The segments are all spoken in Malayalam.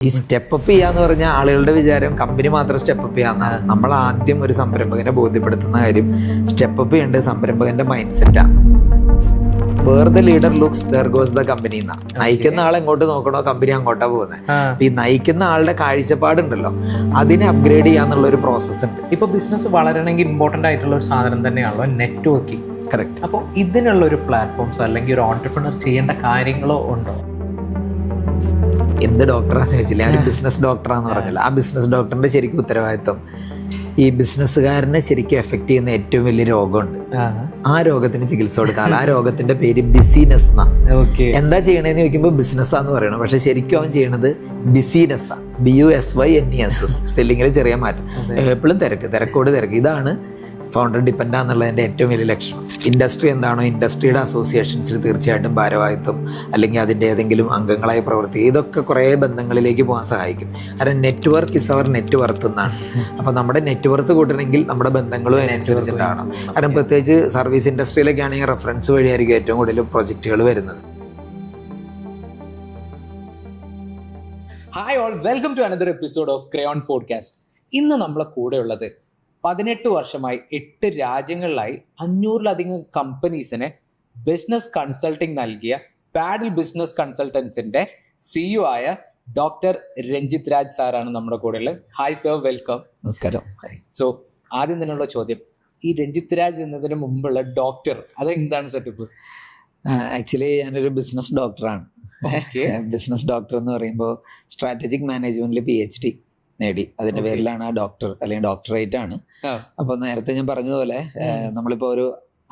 ഈ സ്റ്റെപ്പ് അപ്പ് ചെയ്യാന്ന് പറഞ്ഞാൽ ആളുകളുടെ വിചാരം കമ്പനി മാത്രം സ്റ്റെപ്പ് അപ്പ് ചെയ്യാന്നാണ്. നമ്മൾ ആദ്യം ഒരു സംരംഭകനെ ബോധ്യപ്പെടുത്തുന്ന കാര്യം സ്റ്റെപ്പ് അപ്പ് ചെയ്യേണ്ടത് സംരംഭകന്റെ മൈൻഡ് സെറ്റാണ്. Where the leader looks there goes the company എന്നാ. നയിക്കുന്ന ആൾ എങ്ങോട്ട് നോക്കണോ കമ്പനി അങ്ങോട്ടാ പോകുന്നത്. അപ്പൊ ഈ നയിക്കുന്ന ആളുടെ കാഴ്ചപ്പാടുണ്ടല്ലോ, അതിനെ അപ്ഗ്രേഡ് ചെയ്യാന്നുള്ള ഒരു പ്രോസസ് ഉണ്ട്. ഇപ്പൊ ബിസിനസ് വളരണമെങ്കിൽ ഇമ്പോർട്ടന്റ് ആയിട്ടുള്ള ഒരു സാധനം തന്നെയാണല്ലോ നെറ്റ്വർക്കിംഗ്. കറക്റ്റ്. അപ്പോൾ ഇതിനുള്ള ഒരു പ്ലാറ്റ്ഫോംസ് അല്ലെങ്കിൽ ഒരു ഓൺടർപ്രണർ ചെയ്യേണ്ട കാര്യങ്ങളോ ഉണ്ടോ? എന്ത് ഡോക്ടറാന്ന് ചോദിച്ചില്ല, ഞാൻ ബിസിനസ് ഡോക്ടറാന്ന് പറഞ്ഞില്ല. ആ ബിസിനസ് ഡോക്ടറിന്റെ ശരിക്കും ഉത്തരവാദിത്വം ഈ ബിസിനസ്സുകാരനെ ശരിക്കും എഫക്ട് ചെയ്യുന്ന ഏറ്റവും വലിയ രോഗമുണ്ട്. ആ രോഗത്തിന് ചികിത്സ കൊടുക്കാൻ. ആ രോഗത്തിന്റെ പേര് ബിസിനെസ് എന്നാ. എന്താ ചെയ്യണേന്ന് ചോദിക്കുമ്പോൾ ബിസിനസ്സാന്ന് പറയണം, പക്ഷെ ശരിക്കും അവൻ ചെയ്യണത് ബിസിനെസ്സാ. BUSYNESS. സ്പെല്ലിങ്ങിൽ ചെറിയ മാറ്റം. എപ്പോഴും തിരക്കോട് തിരക്ക്. ഇതാണ് ഫൗണ്ടർ ഡിപ്പെൻഡ് എന്നുള്ളതിൻ്റെ ഏറ്റവും വലിയ ലക്ഷണം. ഇൻഡസ്ട്രി എന്താണോ, ഇൻഡസ്ട്രിയുടെ അസോസിയേഷൻസിൽ തീർച്ചയായിട്ടും ഭാരവാഹിത്വം അല്ലെങ്കിൽ അതിൻ്റെ ഏതെങ്കിലും അംഗങ്ങളായി പ്രവർത്തിക്കുക, ഇതൊക്കെ കുറേ ബന്ധങ്ങളിലേക്ക് പോകാൻ സഹായിക്കും. കാരണം നെറ്റ്വർക്ക് ഇസ് അവർ നെറ്റ്വർത്ത് എന്നാണ്. അപ്പോൾ നമ്മുടെ നെറ്റ്വർത്ത് കൂട്ടണമെങ്കിൽ നമ്മുടെ ബന്ധങ്ങളും അതിനനുസരിച്ചിട്ടാണ്. കാരണം പ്രത്യേകിച്ച് സർവീസ് ഇൻഡസ്ട്രിയിലൊക്കെ ആണെങ്കിൽ റെഫറൻസ് വഴിയായിരിക്കും ഏറ്റവും കൂടുതൽ പ്രൊജക്റ്റുകൾ വരുന്നത്. Hi all, welcome to another episode of Crayon podcast. ഇന്ന് നമ്മളെ കൂടെ ഉള്ളത് 18 വർഷമായി 8 രാജ്യങ്ങളിലായി 500-ലധികം കമ്പനീസിന് ബിസിനസ് കൺസൾട്ടിങ് നൽകിയ പാഡിൽ ബിസിനസ് കൺസൾട്ടൻസിന്റെ CEO ആയ ഡോക്ടർ രഞ്ജിത്ത് രാജ് സാറാണ് നമ്മുടെ കൂടെ ഉള്ളത്. Hi sir, welcome. നമസ്കാരം. സോ ആദ്യം തന്നെയുള്ള ചോദ്യം, ഈ രഞ്ജിത്ത് രാജ് എന്നതിന് മുമ്പുള്ള ഡോക്ടർ അതെന്താണ് സെറ്റപ്പ്? ആക്ച്വലി ഞാനൊരു ബിസിനസ് ഡോക്ടറാണ്. ബിസിനസ് ഡോക്ടർ എന്ന് പറയുമ്പോൾ സ്ട്രാറ്റജിക് മാനേജ്മെന്റിൽ PhD നേടി. അതിന്റെ പേരിലാണ് ആ ഡോക്ടർ അല്ലെങ്കിൽ ഡോക്ടറേറ്റ് ആണ്. അപ്പൊ നേരത്തെ ഞാൻ പറഞ്ഞതുപോലെ നമ്മളിപ്പോ ഒരു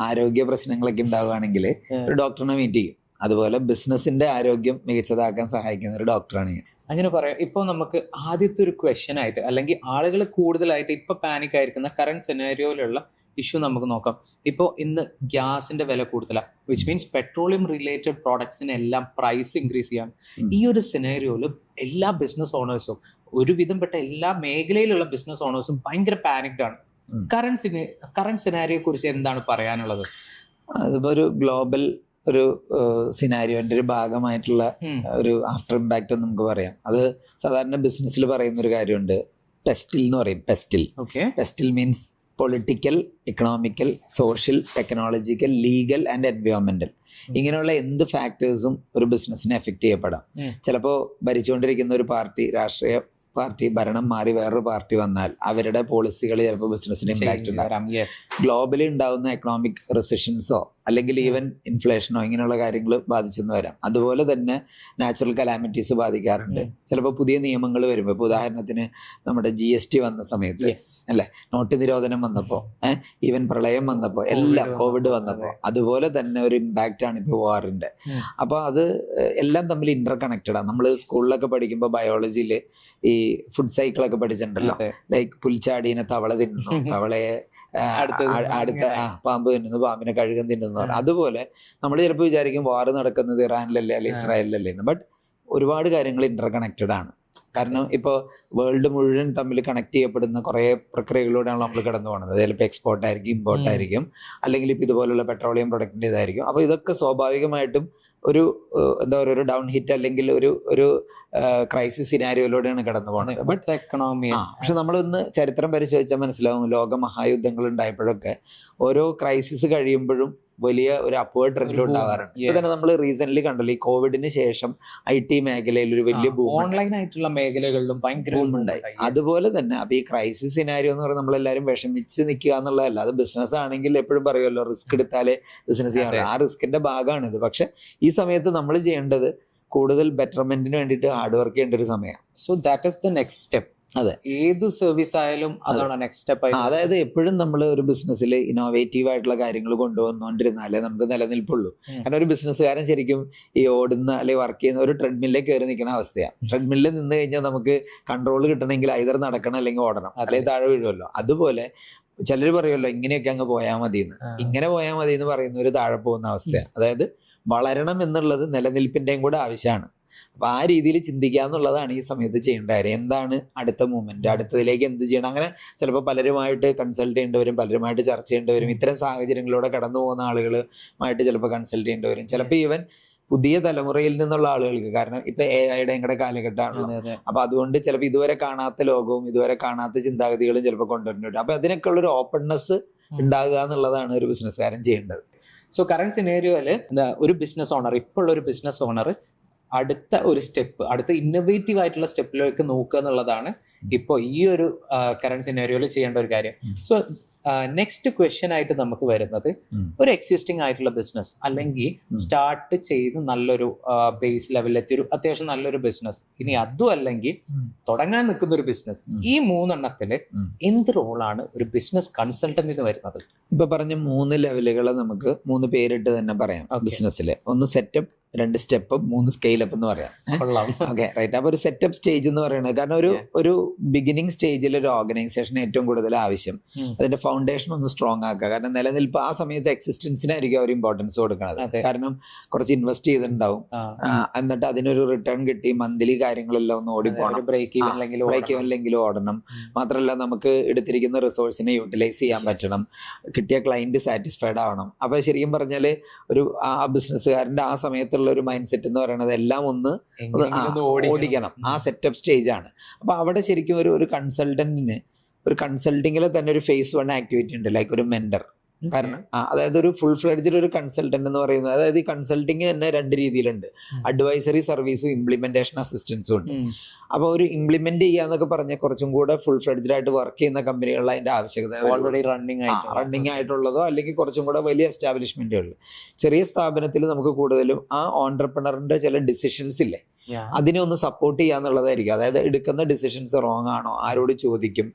ആരോഗ്യ പ്രശ്നങ്ങളൊക്കെ ഉണ്ടാവുകയാണെങ്കിൽ ഒരു ഡോക്ടറിനെ മീറ്റ് ചെയ്യും. അതുപോലെ ബിസിനസിന്റെ ആരോഗ്യം മികച്ചതാക്കാൻ സഹായിക്കുന്ന ഒരു ഡോക്ടറാണ് ഞാൻ. അങ്ങനെ പറയാം. ഇപ്പോൾ നമുക്ക് ആദ്യത്തെ ഒരു ക്വസ്റ്റ്യൻ ആയിട്ട് അല്ലെങ്കിൽ ആളുകൾ കൂടുതലായിട്ട് ഇപ്പൊ പാനിക് ആയിരിക്കുന്ന കറന്റ് സെനാരിയോയിലുള്ള ഇഷ്യൂ നമുക്ക് നോക്കാം. ഇപ്പോൾ ഇന്ന് ഗ്യാസിന്റെ വില കൂടുതലാണ്, വിച്ച് മീൻസ് പെട്രോളിയം റിലേറ്റഡ് പ്രോഡക്ട്സിന് എല്ലാം പ്രൈസ് ഇൻക്രീസ് ചെയ്യാം. ഈ ഒരു സെനാരിയോയിൽ എല്ലാ ബിസിനസ് ഓണേഴ്സും, ഒരുവിധംപ്പെട്ട എല്ലാ മേഖലയിലുള്ള ബിസിനസ് ഓണേഴ്സും ഭയങ്കര പാനിക്ഡ് ആണ്. കറന്റ് സെനാരിയോയെ കുറിച്ച് എന്താണ് പറയാനുള്ളത്? അതിപ്പോ ഒരു ഗ്ലോബൽ ഒരു സിനാരിയോന്റെ ഒരു ഭാഗമായിട്ടുള്ള ഒരു ആഫ്റ്റർ ഇമ്പാക്റ്റ് എന്ന് നമുക്ക് പറയാം. അത് സാധാരണ ബിസിനസ്സിൽ പറയുന്ന ഒരു കാര്യമുണ്ട്, പെസ്റ്റിൽ എന്ന് പറയും. PESTLE means political, economical, social, technological, legal and എൻവയോൺമെന്റൽ. ഇങ്ങനെയുള്ള എന്ത് ഫാക്ടേഴ്സും ഒരു ബിസിനസ്സിനെ എഫക്ട് ചെയ്യപ്പെടാം. ചിലപ്പോൾ ഭരിച്ചുകൊണ്ടിരിക്കുന്ന ഒരു പാർട്ടി, രാഷ്ട്രീയ പാർട്ടി ഭരണം മാറി വേറൊരു പാർട്ടി വന്നാൽ അവരുടെ പോളിസികൾ ചിലപ്പോൾ ബിസിനസ്സിന് ഇമ്പാക്ട് ഉണ്ടാകാം. ഗ്ലോബലി ഉണ്ടാകുന്ന എക്കണോമിക് റിസഷൻസോ അല്ലെങ്കിൽ ഈവൻ ഇൻഫ്ലേഷനോ ഇങ്ങനെയുള്ള കാര്യങ്ങൾ ബാധിച്ചെന്ന് വരാം. അതുപോലെ തന്നെ നാച്ചുറൽ കലാമിറ്റീസ് ബാധിക്കാറുണ്ട്. ചിലപ്പോൾ പുതിയ നിയമങ്ങൾ വരുമ്പോൾ, ഇപ്പോൾ ഉദാഹരണത്തിന് നമ്മുടെ GST വന്ന സമയത്ത് അല്ലെ, നോട്ട് നിരോധനം വന്നപ്പോൾ, ഈവൻ പ്രളയം വന്നപ്പോൾ, എല്ലാം കോവിഡ് വന്നപ്പോൾ, അതുപോലെ തന്നെ ഒരു ഇമ്പാക്റ്റ് ആണ് ഇപ്പോൾ വാറിന്റെ. അപ്പോൾ അത് എല്ലാം തമ്മിൽ ഇന്റർ കണക്റ്റഡ് ആണ്. നമ്മൾ സ്കൂളിലൊക്കെ പഠിക്കുമ്പോൾ ബയോളജിയിൽ ഈ ഫുഡ് സൈക്കിളൊക്കെ പഠിച്ചിട്ടുണ്ടല്ലോ. ലൈക്ക് പുൽച്ചാടീനെ തവള തിന്നുന്നു, തവളയെ അടുത്ത പാമ്പ് തിന്നുന്നു, പാമ്പിനെ കഴുകൻ തിന്നുന്നു. അതുപോലെ നമ്മൾ ചിലപ്പോൾ വിചാരിക്കും വാർ നടക്കുന്നത് ഇറാനിലല്ലേ അല്ലെങ്കിൽ ഇസ്രായേലിലല്ലേ എന്ന്. ബട്ട് ഒരുപാട് കാര്യങ്ങൾ ഇന്റർ കണക്റ്റഡ് ആണ്. കാരണം ഇപ്പോൾ വേൾഡ് മുഴുവൻ തമ്മിൽ കണക്ട് ചെയ്യപ്പെടുന്ന കുറേ പ്രക്രിയകളിലൂടെയാണ് നമ്മൾ കടന്നു പോകുന്നത്. ചിലപ്പോൾ എക്സ്പോർട്ട് ആയിരിക്കും, ഇമ്പോർട്ട് ആയിരിക്കും, അല്ലെങ്കിൽ ഇപ്പം ഇതുപോലുള്ള പെട്രോളിയം പ്രൊഡക്റ്റിൻ്റെ ഇതായിരിക്കും. അപ്പോൾ ഇതൊക്കെ സ്വാഭാവികമായിട്ടും ഒരു എന്താ പറയുക, ഒരു ഡൗൺ ഹിറ്റ് അല്ലെങ്കിൽ ഒരു ക്രൈസിസ് സിനാരിയോയിലൂടെയാണ് കടന്നു പോകുന്നത്. ബട്ട് എക്കണോമി പക്ഷെ നമ്മളൊന്ന് ചരിത്രം പരിശോധിച്ചാൽ മനസ്സിലാവും, ലോക മഹായുദ്ധങ്ങൾ ഉണ്ടായപ്പോഴൊക്കെ ഓരോ ക്രൈസിസ് കഴിയുമ്പോഴും വലിയ ഒരു അപ്വേർഡ് ട്രെൻഡ് ഉണ്ടാവാറുണ്ട്. ഇപ്പൊ തന്നെ നമ്മൾ റീസെന്റ് കണ്ടല്ലോ, ഈ കോവിഡിന് ശേഷം IT മേഖലയിൽ ഒരു വലിയ ഓൺലൈൻ ആയിട്ടുള്ള മേഖലകളിലും ഭയങ്കര ഉണ്ടായി. അതുപോലെ തന്നെ അപ്പൊ ഈ ക്രൈസിസ് സിനാരിയോ എന്ന് പറയുന്നത് നമ്മളെല്ലാവരും വിഷമിച്ച് നിൽക്കുക എന്നുള്ളതല്ല. അത് ബിസിനസ് ആണെങ്കിൽ എപ്പോഴും പറയുമല്ലോ, റിസ്ക് എടുത്താലേ ബിസിനസ് ചെയ്യാൻ. ആ റിസ്കിന്റെ ഭാഗമാണിത്. പക്ഷെ ഈ സമയത്ത് നമ്മൾ ചെയ്യേണ്ടത് കൂടുതൽ ബെറ്റർമെന്റിന് വേണ്ടിയിട്ട് ഹാർഡ് വർക്ക് ചെയ്യേണ്ട ഒരു സമയമാണ്. So that is the next step. അതെ, ഏത് സർവീസ് ആയാലും അതാണ് നെക്സ്റ്റ് സ്റ്റെപ്പ്. അതായത് എപ്പോഴും നമ്മൾ ഒരു ബിസിനസ്സിൽ ഇന്നോവേറ്റീവ് ആയിട്ടുള്ള കാര്യങ്ങൾ കൊണ്ടുവന്നുകൊണ്ടിരുന്നാലേ നമുക്ക് നിലനിൽപ്പുള്ളൂ. കാരണം ഒരു ബിസിനസ്സുകാരൻ ശരിക്കും ഈ ഓടുന്ന അല്ലെങ്കിൽ വർക്ക് ചെയ്യുന്ന ഒരു ട്രെഡ്മില്ലിൽ കയറി നിൽക്കുന്ന അവസ്ഥയാണ്. ട്രെഡ്മില്ലിൽ നിന്ന് കഴിഞ്ഞാൽ നമുക്ക് കൺട്രോൾ കിട്ടണമെങ്കിൽ ഐദർ നടക്കണം അല്ലെങ്കിൽ ഓടണം, അല്ലെങ്കിൽ താഴെ വീഴുമല്ലോ. അതുപോലെ ചിലർ പറയുമല്ലോ, ഇങ്ങനെയൊക്കെ അങ്ങ് പോയാൽ മതി എന്ന്. ഇങ്ങനെ പോയാൽ മതി എന്ന് പറയുന്നവർ താഴെ പോകുന്ന അവസ്ഥയാണ്. അതായത് വളരണം എന്നുള്ളത് നിലനിൽപ്പിന്റെയും കൂടെ ആവശ്യമാണ്. അപ്പൊ ആ രീതിയിൽ ചിന്തിക്കുക എന്നുള്ളതാണ് ഈ സമയത്ത് ചെയ്യേണ്ട കാര്യം. എന്താണ് അടുത്ത മൂവ്മെന്റ്, അടുത്തതിലേക്ക് എന്ത് ചെയ്യണം. അങ്ങനെ ചിലപ്പോൾ പലരുമായിട്ട് കൺസൾട്ട് ചെയ്യേണ്ടി വരും, പലരുമായിട്ട് ചർച്ച ചെയ്യേണ്ടി വരും. ഇത്തരം സാഹചര്യങ്ങളിലൂടെ കടന്നു പോകുന്ന ആളുകളുമായിട്ട് ചിലപ്പോൾ കൺസൾട്ട് ചെയ്യേണ്ടി വരും. ചിലപ്പോൾ ഈവൻ പുതിയ തലമുറയിൽ നിന്നുള്ള ആളുകൾക്ക്, കാരണം ഇപ്പൊ AI കൂടെ കാലഘട്ടമാണ്. അപ്പൊ അതുകൊണ്ട് ചിലപ്പോൾ ഇതുവരെ കാണാത്ത ലോകവും ഇതുവരെ കാണാത്ത ചിന്താഗതികളും ചിലപ്പോൾ കൊണ്ടുവരുന്നുണ്ട്. അപ്പൊ അതിനൊക്കെ ഉള്ള ഒരു ഓപ്പൺനെസ് ഉണ്ടാകുക എന്നുള്ളതാണ് ഒരു ബിസിനസ്സുകാരൻ ചെയ്യേണ്ടത്. സോ കറന്റ് സിനേരിയോയില് ഒരു ബിസിനസ് ഓണർ, ഇപ്പോൾ ഉള്ള ഒരു ബിസിനസ് ഓണർ അടുത്ത ഒരു സ്റ്റെപ്പ്, അടുത്ത ഇന്നോവേറ്റീവ് ആയിട്ടുള്ള സ്റ്റെപ്പിലേക്ക് നോക്കുക എന്നുള്ളതാണ് ഇപ്പോൾ ഈ ഒരു കറന്റ് സിനേരിയോയിൽ ചെയ്യേണ്ട ഒരു കാര്യം. സോ നെക്സ്റ്റ് ക്വസ്റ്റ്യൻ ആയിട്ട് നമുക്ക് വരുന്നത്, ഒരു എക്സിസ്റ്റിംഗ് ആയിട്ടുള്ള ബിസിനസ് അല്ലെങ്കിൽ സ്റ്റാർട്ട് ചെയ്ത് നല്ലൊരു ബേസ് ലെവലിലെത്തി ഒരു അത്യാവശ്യം നല്ലൊരു ബിസിനസ്, ഇനി അതും അല്ലെങ്കിൽ തുടങ്ങാൻ നിൽക്കുന്ന ഒരു ബിസിനസ്, ഈ മൂന്നെണ്ണത്തില് എന്ത് റോളാണ് ഒരു ബിസിനസ് കൺസൾട്ടന്റിന് വരുന്നത്? ഇപ്പൊ പറഞ്ഞ 3 ലെവലുകളെ നമുക്ക് 3 പേരിട്ട് തന്നെ പറയാം ബിസിനസ്സിൽ. ഒന്ന് സെറ്റപ്പ്, 2 സ്റ്റെപ്പ്, 3 സ്കെയിൽ അപ്പ് എന്ന് പറയാം. Okay, right. അപ്പൊ ഒരു സെറ്റപ്പ് സ്റ്റേജ് എന്ന് പറയുന്നത്, കാരണം ഒരു ബിഗിനിങ് സ്റ്റേജിൽ ഒരു ഓർഗനൈസേഷൻ ഏറ്റവും കൂടുതൽ ആവശ്യം അതിന്റെ ഫൗണ്ടേഷൻ ഒന്ന് സ്ട്രോങ് ആക്കുക. കാരണം നിലനിൽപ്പ് ആ സമയത്ത് എക്സിസ്റ്റൻസിനായിരിക്കും അവർ ഇമ്പോർട്ടൻസ് കൊടുക്കുന്നത്. കാരണം കുറച്ച് ഇൻവെസ്റ്റ് ചെയ്തിട്ടുണ്ടാവും, എന്നിട്ട് അതിനൊരു റിട്ടേൺ കിട്ടി മന്ത്ലി കാര്യങ്ങളെല്ലാം ഒന്ന് ഓടിപ്പോണം, ബ്രേക്ക് ഇവനിലെങ്കിലും ഓടണം. മാത്രമല്ല നമുക്ക് എടുത്തിരിക്കുന്ന റിസോഴ്സിനെ യൂട്ടിലൈസ് ചെയ്യാൻ പറ്റണം, കിട്ടിയ ക്ലയന്റ് സാറ്റിസ്ഫൈഡ് ആവണം. അപ്പൊ ശരിക്കും പറഞ്ഞാല് ഒരു ആ ബിസിനസ്സുകാരന്റെ ആ സമയത്തുള്ള ഒരു മൈൻഡ് സെറ്റ് എന്ന് പറയുന്നത് എല്ലാം ഒന്ന് ഓടിക്കണം. ആ സെറ്റപ്പ് സ്റ്റേജ് ആണ്. അപ്പൊ അവിടെ ശരിക്കും ഒരു കൺസൾട്ടന്റിന്, ഒരു കൺസൾട്ടിങ്ങിൽ തന്നെ ഒരു phase 1 ആക്ടിവിറ്റി ഉണ്ട്, ലൈക്ക് ഒരു മെന്റർ. കാരണം അതായത് ഒരു ഫുൾ ഫ്ലെഡ്ജ് ഒരു കൺസൾട്ടന്റ് എന്ന് പറയുന്നത്, അതായത് ഈ കൺസൾട്ടിങ് തന്നെ 2 രീതിയിലുണ്ട്. അഡ്വൈസറി സർവീസും ഇംപ്ലിമെന്റേഷൻ അസിസ്റ്റൻസും ഉണ്ട്. അപ്പൊ ഒരു ഇംപ്ലിമെന്റ് ചെയ്യാന്നൊക്കെ പറഞ്ഞ കുറച്ചും കൂടെ ഫുൾ ഫ്ലെഡ്ജ് ആയിട്ട് വർക്ക് ചെയ്യുന്ന കമ്പനികളിൽ അതിന്റെ ആവശ്യകത, ഓൾറെഡി റണ്ണിങ് ആയിട്ടുള്ളതോ അല്ലെങ്കിൽ കുറച്ചും കൂടെ വലിയ എസ്റ്റാബ്ലിഷ്മെന്റുകളിൽ. ചെറിയ സ്ഥാപനത്തിൽ നമുക്ക് കൂടുതലും ആ ഓൺട്രപ്രണറിന്റെ ചില ഡിസിഷൻസ് ഇല്ലേ, അതിനെ ഒന്ന് സപ്പോർട്ട് ചെയ്യാന്നുള്ളതായിരിക്കും. അതായത് എടുക്കുന്ന ഡിസിഷൻസ് റോങ് ആണോ, ആരോട് ചോദിക്കും,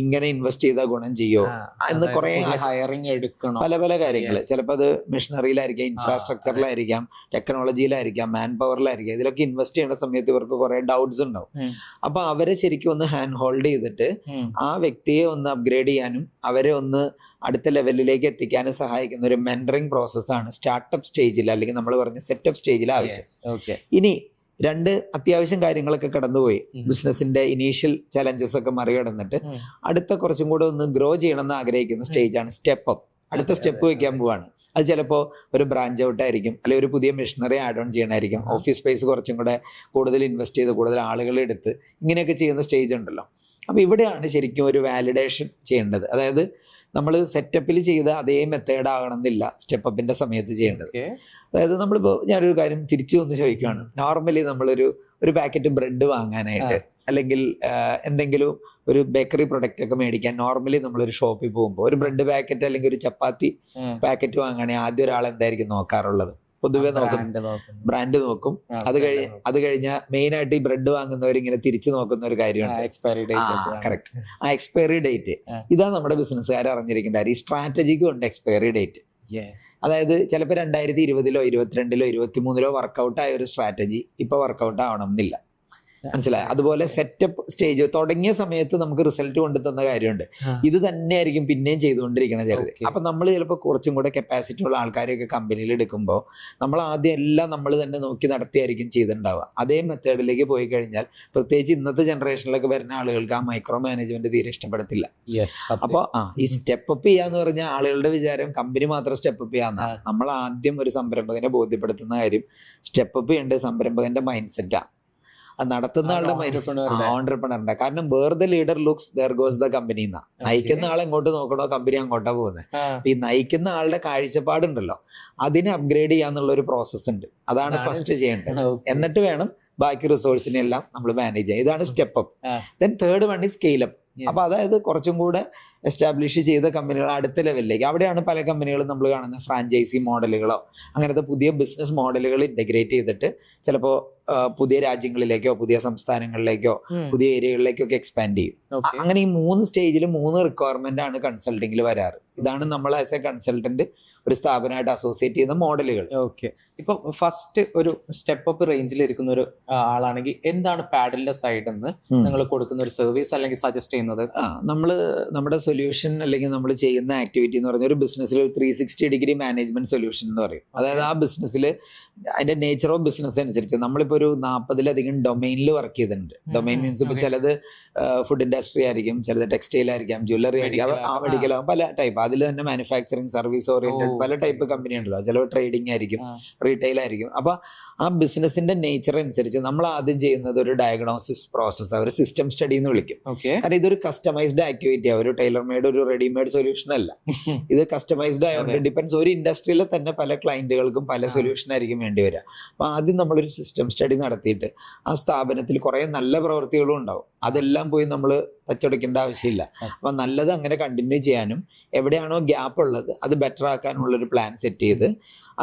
ഇങ്ങനെ ഇൻവെസ്റ്റ് ചെയ്താൽ ഗുണം ചെയ്യോ എന്ന് കുറെ ഹയറിംഗ് എടുക്കണം, പല കാര്യങ്ങൾ. ചിലപ്പോൾ അത് മെഷീനറിയിലായിരിക്കാം, ഇൻഫ്രാസ്ട്രക്ചറിലായിരിക്കാം, ടെക്നോളജിയിലായിരിക്കാം, മാൻ പവറിലായിരിക്കാം. ഇതിലൊക്കെ ഇൻവെസ്റ്റ് ചെയ്യുന്ന സമയത്ത് ഇവർക്ക് കുറെ ഡൗട്ട്സ് ഉണ്ടാവും. അപ്പൊ അവരെ ശരിക്കും ഒന്ന് ഹാൻഡ് ഹോൾഡ് ചെയ്തിട്ട് ആ വ്യക്തിയെ ഒന്ന് അപ്ഗ്രേഡ് ചെയ്യാനും അവരെ ഒന്ന് അടുത്ത ലെവലിലേക്ക് എത്തിക്കാനും സഹായിക്കുന്ന ഒരു മെന്ററിംഗ് പ്രോസസ്സാണ് സ്റ്റാർട്ടപ്പ് സ്റ്റേജിൽ അല്ലെങ്കിൽ നമ്മൾ പറഞ്ഞ സെറ്റപ്പ് സ്റ്റേജിൽ ആവശ്യം. ഇനി 2 അത്യാവശ്യം കാര്യങ്ങളൊക്കെ കടന്നുപോയി, ബിസിനസിന്റെ ഇനീഷ്യൽ ചലഞ്ചസ് ഒക്കെ മറികടന്നിട്ട് അടുത്ത കുറച്ചും കൂടെ ഒന്ന് ഗ്രോ ചെയ്യണമെന്ന് ആഗ്രഹിക്കുന്ന സ്റ്റേജാണ് സ്റ്റെപ്പ് അപ്പ്. അടുത്ത സ്റ്റെപ്പ് വെക്കാൻ പോവാണ്. അത് ചിലപ്പോൾ ഒരു ബ്രാഞ്ച് ഔട്ട് ആയിരിക്കും, അല്ലെങ്കിൽ ഒരു പുതിയ മെഷീനറി ആഡ് ഓൺ ചെയ്യണമായിരിക്കും, ഓഫീസ് സ്പേസ് കുറച്ചും കൂടെ കൂടുതൽ ഇൻവെസ്റ്റ് ചെയ്ത് കൂടുതൽ ആളുകളെ എടുത്ത് ഇങ്ങനെയൊക്കെ ചെയ്യുന്ന സ്റ്റേജ് ഉണ്ടല്ലോ. അപ്പോൾ ഇവിടെയാണ് ശരിക്കും ഒരു വാലിഡേഷൻ ചെയ്യേണ്ടത്. അതായത് നമ്മൾ സെറ്റപ്പിൽ ചെയ്ത അതേ മെത്തേഡ് ആകണം എന്നില്ല സ്റ്റെപ്പ് സമയത്ത് ചെയ്യേണ്ടത്. അതായത് നമ്മളിപ്പോൾ ഞാനൊരു കാര്യം തിരിച്ചു വന്ന് ചോദിക്കുകയാണ്. നോർമലി നമ്മളൊരു പാക്കറ്റ് ബ്രെഡ് വാങ്ങാനായിട്ട് അല്ലെങ്കിൽ എന്തെങ്കിലും ഒരു ബേക്കറി പ്രൊഡക്റ്റ് ഒക്കെ മേടിക്കാൻ നോർമലി നമ്മളൊരു ഷോപ്പിൽ പോകുമ്പോൾ ഒരു ബ്രെഡ് പാക്കറ്റ് അല്ലെങ്കിൽ ഒരു ചപ്പാത്തി പാക്കറ്റ് വാങ്ങുകയാണെങ്കിൽ ആദ്യം ഒരാൾ എന്തായിരിക്കും നോക്കാറുള്ളത്? പൊതുവെ ബ്രാൻഡ് നോക്കും. അത് കഴിഞ്ഞ മെയിൻ ആയിട്ട് ഈ ബ്രെഡ് വാങ്ങുന്നവർ ഇങ്ങനെ തിരിച്ചു നോക്കുന്ന ഒരു കാര്യമാണ് എക്സ്പയറി ഡേറ്റ്. കറക്റ്റ്, ആ എക്സ്പയറി ഡേറ്റ്. ഇതാണ് നമ്മുടെ ബിസിനസ്സുകാർ അറിഞ്ഞിരിക്കേണ്ട കാര്യം. ഈ സ്ട്രാറ്റജിക്കും ഉണ്ട് എക്സ്പയറി ഡേറ്റ്. അതായത് ചിലപ്പോൾ 2020-ലോ 2022-ലോ 2023-ലോ വർക്കൗട്ട് ആയ ഒരു സ്ട്രാറ്റജി ഇപ്പൊ വർക്കൗട്ട് ആവണം എന്നില്ല. മനസ്സിലായി? അതുപോലെ സെറ്റപ്പ് സ്റ്റേജ് തുടങ്ങിയ സമയത്ത് നമുക്ക് റിസൾട്ട് കൊണ്ടു തന്ന കാര്യമുണ്ട്, ഇത് തന്നെയായിരിക്കും പിന്നെയും ചെയ്തുകൊണ്ടിരിക്കണം ചിലത്. അപ്പൊ നമ്മൾ ചിലപ്പോൾ കുറച്ചും കൂടെ കപ്പാസിറ്റി ഉള്ള ആൾക്കാരെയൊക്കെ കമ്പനിയിൽ എടുക്കുമ്പോൾ നമ്മൾ ആദ്യം എല്ലാം നമ്മൾ തന്നെ നോക്കി നടത്തിയായിരിക്കും ചെയ്തിട്ടുണ്ടാവുക. അതേ മെത്തേഡിലേക്ക് പോയി കഴിഞ്ഞാൽ പ്രത്യേകിച്ച് ഇന്നത്തെ ജനറേഷനിലൊക്കെ വരുന്ന ആളുകൾക്ക് ആ മൈക്രോ മാനേജ്മെന്റ് തീരെ ഇഷ്ടപ്പെടത്തില്ല. അപ്പോൾ ഈ സ്റ്റെപ്പ് അപ്പ് ചെയ്യാന്ന് പറഞ്ഞാൽ ആളുകളുടെ വിചാരം കമ്പനി മാത്രം സ്റ്റെപ്പ് അപ്പ് ചെയ്യാന്നാ. നമ്മൾ ആദ്യം ഒരു സംരംഭകനെ ബോധ്യപ്പെടുത്തുന്ന കാര്യം സ്റ്റെപ്പ് അപ്പ് ചെയ്യേണ്ടത് സംരംഭകന്റെ മൈൻഡ് സെറ്റാണ്, നടത്തുന്ന ആളുടെ ഓണ്ടർപ്രണറിന്റെ. കാരണം where the leader looks there goes the company എന്നാ. നയിക്കുന്ന ആൾ എങ്ങോട്ട് നോക്കണോ കമ്പനി അങ്ങോട്ടാ പോകുന്നത്. ഈ നയിക്കുന്ന ആളുടെ കാഴ്ചപ്പാടുണ്ടല്ലോ, അതിനെ അപ്ഗ്രേഡ് ചെയ്യാന്നുള്ള ഒരു പ്രോസസ് ഉണ്ട്. അതാണ് ഫസ്റ്റ് ചെയ്യേണ്ടത്. എന്നിട്ട് വേണം ബാക്കി റിസോഴ്സിനെ എല്ലാം നമ്മൾ മാനേജ് ചെയ്യാം. ഇതാണ് step up. Then third one ഈ സ്കെയിൽ അപ്പ്. അപ്പൊ അതായത് കുറച്ചും കൂടെ എസ്റ്റാബ്ലിഷ് ചെയ്ത കമ്പനികൾ അടുത്ത ലെവലിലേക്ക്. അവിടെയാണ് പല കമ്പനികളും നമ്മൾ കാണുന്ന ഫ്രാഞ്ചൈസി മോഡലുകളോ അങ്ങനത്തെ പുതിയ ബിസിനസ് മോഡലുകൾ ഇന്റഗ്രേറ്റ് ചെയ്തിട്ട് ചിലപ്പോൾ പുതിയ രാജ്യങ്ങളിലേക്കോ പുതിയ സംസ്ഥാനങ്ങളിലേക്കോ പുതിയ ഏരിയകളിലേക്കോ ഒക്കെ എക്സ്പാൻഡ് ചെയ്യും. അങ്ങനെ ഈ 3 സ്റ്റേജിൽ 3 റിക്വയർമെന്റ് ആണ് കൺസൾട്ടിങ്ങിൽ വരാറ്. ഇതാണ് നമ്മൾ ആസ് എ കൺസൾട്ടന്റ് ഒരു സ്ഥാപനമായിട്ട് അസോസിയേറ്റ് ചെയ്യുന്ന മോഡലുകൾ. ഓക്കെ, ഇപ്പൊ ഫസ്റ്റ് ഒരു സ്റ്റെപ്പ് അപ്പ് റേഞ്ചിൽ ഇരിക്കുന്ന ഒരു ആളാണെങ്കിൽ എന്താണ് പാഡലിന്റെ സൈഡിൽ നിന്ന് നിങ്ങൾ കൊടുക്കുന്ന ഒരു സർവീസ് അല്ലെങ്കിൽ സജസ്റ്റ് ചെയ്യുന്നത്? നമ്മള് നമ്മുടെ സൊല്യൂഷൻ അല്ലെങ്കിൽ നമ്മൾ ചെയ്യുന്ന ആക്ടിവിറ്റി എന്ന് പറഞ്ഞ ഒരു ബിസിനസ്സിൽ ഒരു 360 മാനേജ്മെന്റ് സൊല്യൂഷൻ എന്ന് പറയും. അതായത് ആ ബിസിനസ്സിൽ അതിന്റെ നേച്ചർ ഓഫ് ബിസിനസ് അനുസരിച്ച് നമ്മളിപ്പോൾ ഒരു 40-ലധികം ഡൊമൈനിൽ വർക്ക് ചെയ്തിട്ടുണ്ട്. ഡൊമൈൻ മീൻസ് ഇപ്പോൾ ചിലത് ഫുഡ് ഇൻഡസ്ട്രി ആയിരിക്കും, ചിലത് ടെക്സ്റ്റൈൽ ആയിരിക്കാം, ജ്വല്ലറി ആയിരിക്കും, മെഡിക്കൽ ആകും, പല ടൈപ്പ്. അതിൽ തന്നെ മാനുഫാക്ചറിങ്, സർവീസ് ഓറിയന്റഡ് പല ടൈപ്പ് കമ്പനി ഉണ്ടല്ലോ. ചിലവ് ട്രേഡിംഗ് ആയിരിക്കും, റീറ്റെയിൽ ആയിരിക്കും. അപ്പൊ ആ ബിസിനസിന്റെ നേച്ചർ അനുസരിച്ച് നമ്മൾ ആദ്യം ചെയ്യുന്നത് ഒരു ഡയഗ്നോസിസ് പ്രോസസ്, ഒരു സിസ്റ്റം സ്റ്റഡി എന്ന് വിളിക്കും. കാരണം ഇതൊരു കസ്റ്റമൈസ്ഡ് ആക്ടിവിറ്റി, ഒരു ടൈലർ മെയ്ഡ്, ഒരു റെഡിമെയ്ഡ് സൊല്യൂഷൻ അല്ല. ഇത് കസ്റ്റമൈസ്ഡ് ആയതുകൊണ്ട് ഡിപ്പെൻസ്, ഒരു ഇൻഡസ്ട്രിയിലെ തന്നെ പല ക്ലയന്റുകൾക്കും പല സൊല്യൂഷൻ ആയിരിക്കും വേണ്ടി വരിക. അപ്പൊ ആദ്യം നമ്മളൊരു സിസ്റ്റം സ്റ്റഡി നടത്തിയിട്ട് ആ സ്ഥാപനത്തിൽ കുറെ നല്ല പ്രവൃത്തികളും ഉണ്ടാവും, അതെല്ലാം പോയി നമ്മൾ തച്ചൊടിക്കേണ്ട ആവശ്യമില്ല. അപ്പൊ നല്ലത് അങ്ങനെ കണ്ടിന്യൂ ചെയ്യാനും എവിടെയാണോ ഗ്യാപ്പ് ഉള്ളത് അത് ബെറ്റർ ആക്കാനുള്ള ഒരു പ്ലാൻ സെറ്റ് ചെയ്ത്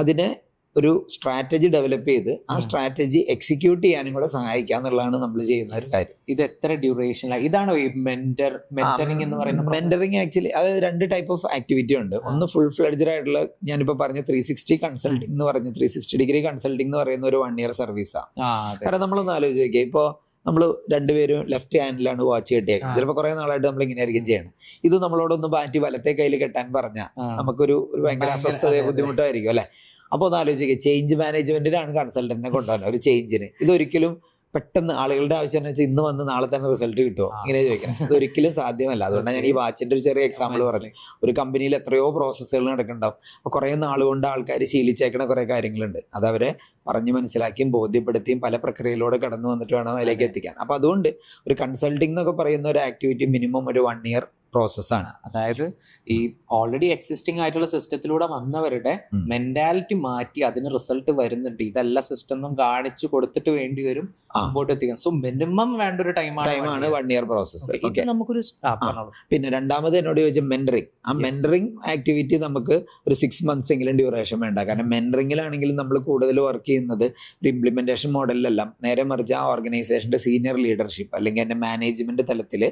അതിനെ ഒരു സ്ട്രാറ്റജി ഡെവലപ്പ് ചെയ്ത് ആ സ്ട്രാറ്റജി എക്സിക്യൂട്ട് ചെയ്യാനും കൂടെ സഹായിക്കുക എന്നുള്ളതാണ് നമ്മൾ ചെയ്യുന്ന ഒരു കാര്യം. ഇത് എത്ര ഡ്യൂറേഷൻ? ഇതാണോ ഈ മെന്ററിംഗ് എന്ന് പറയുന്നത്? മെന്ററിംഗ് ആക്ച്വലി അതായത് 2 ടൈപ്പ് ഓഫ് ആക്ടിവിറ്റി ഉണ്ട്. ഒന്ന് ഫുൾ ഫ്ലെഡ്ജഡ് ആയിട്ടുള്ള, ഞാനിപ്പോ പറഞ്ഞ 360 കൺസൾട്ടിംഗ് എന്ന് പറഞ്ഞ 360 കൺസൾട്ടിംഗ് എന്ന് പറയുന്ന ഒരു 1 year സർവീസാണ്. കാരണം നമ്മളൊന്ന് ആലോചിച്ച് നോക്കിയാൽ, ഇപ്പോ നമ്മൾ രണ്ടുപേരും ലെഫ്റ്റ് ഹാൻഡിലാണ് വാച്ച് കെട്ടിയേക്കുന്നത്. ചിലപ്പോൾ കുറെ നാളായിട്ട് നമ്മൾ ഇങ്ങനെ ആയിരിക്കും ചെയ്യണം. ഇത് നമ്മളോടൊന്ന് മാറ്റി വലത്തെ കയ്യിൽ കെട്ടാൻ പറഞ്ഞാൽ നമുക്കൊരു ഭയങ്കര അസ്വസ്ഥതയോ ബുദ്ധിമുട്ടായിരിക്കും അല്ലെ. അപ്പോൾ ഒന്ന് ആലോചിക്കുക, ചേഞ്ച് മാനേജ്മെന്റിനാണ് കൺസൾട്ടന്റിനെ കൊണ്ടുപോകുന്നത് ഒരു ചേഞ്ചിന്. ഇതൊരിക്കലും പെട്ടെന്ന് ആളുകളുടെ ആവശ്യം എന്ന് വെച്ചാൽ ഇന്ന് വന്ന് നാളെ തന്നെ റിസൾട്ട് കിട്ടുമോ ഇങ്ങനെ ചോദിക്കണം. ഇതൊരിക്കലും സാധ്യമല്ല. അതുകൊണ്ടാണ് ഞാൻ ഈ വാച്ചിന്റെ ഒരു ചെറിയ എക്സാമ്പിൾ പറഞ്ഞു. ഒരു കമ്പനിയിൽ എത്രയോ പ്രോസസ്സുകൾ നടക്കുന്നുണ്ടാവും. അപ്പോൾ കുറേ നാളുകൊണ്ട് ആൾക്കാർ ശീലിച്ചേക്കണ കുറേ കാര്യങ്ങളുണ്ട്. അതവരെ പറഞ്ഞ് മനസ്സിലാക്കിയും ബോധ്യപ്പെടുത്തിയും പല പ്രക്രിയയിലൂടെ കടന്നു വന്നിട്ട് വേണം അതിലേക്ക് എത്തിക്കാൻ. അപ്പൊ അതുകൊണ്ട് ഒരു കൺസൾട്ടിംഗ് എന്നൊക്കെ പറയുന്ന ഒരു ആക്ടിവിറ്റി മിനിമം ഒരു 1 year പ്രോസസ്സാണ്. അതായത് ഈ ഓൾറെഡി എക്സിസ്റ്റിംഗ് ആയിട്ടുള്ള സിസ്റ്റത്തിലൂടെ വന്നവരുടെ മെന്റാലിറ്റി മാറ്റി അതിന് റിസൾട്ട് വരുന്നുണ്ട്, ഇതല്ല സിസ്റ്റം എന്നും കാണിച്ചു കൊടുത്തിട്ട് വേണ്ടി വരും മുമ്പോട്ട് എത്തിക്കാൻ. സോ മിനിമം വേണ്ട ഒരു ടൈമാണ് 1 year പ്രോസസ്. നമുക്കൊരു പിന്നെ രണ്ടാമത് എന്നോട് ചോദിച്ച മെന്ററിംഗ്. ആ മെന്ററിംഗ് ആക്ടിവിറ്റി നമുക്ക് ഒരു 6 months എങ്കിലും ഡ്യൂറേഷൻ വേണ്ട. കാരണം മെന്ററിംഗിലാണെങ്കിലും നമ്മൾ കൂടുതൽ വർക്ക് ചെയ്യുന്നത് ഒരു ഇംപ്ലിമെന്റേഷൻ മോഡലിലെല്ലാം നേരെ മറിച്ച് ആ ഓർഗനൈസേഷന്റെ സീനിയർ ലീഡർഷിപ്പ് അല്ലെങ്കിൽ അതിന്റെ മാനേജ്മെന്റ് തലത്തിൽ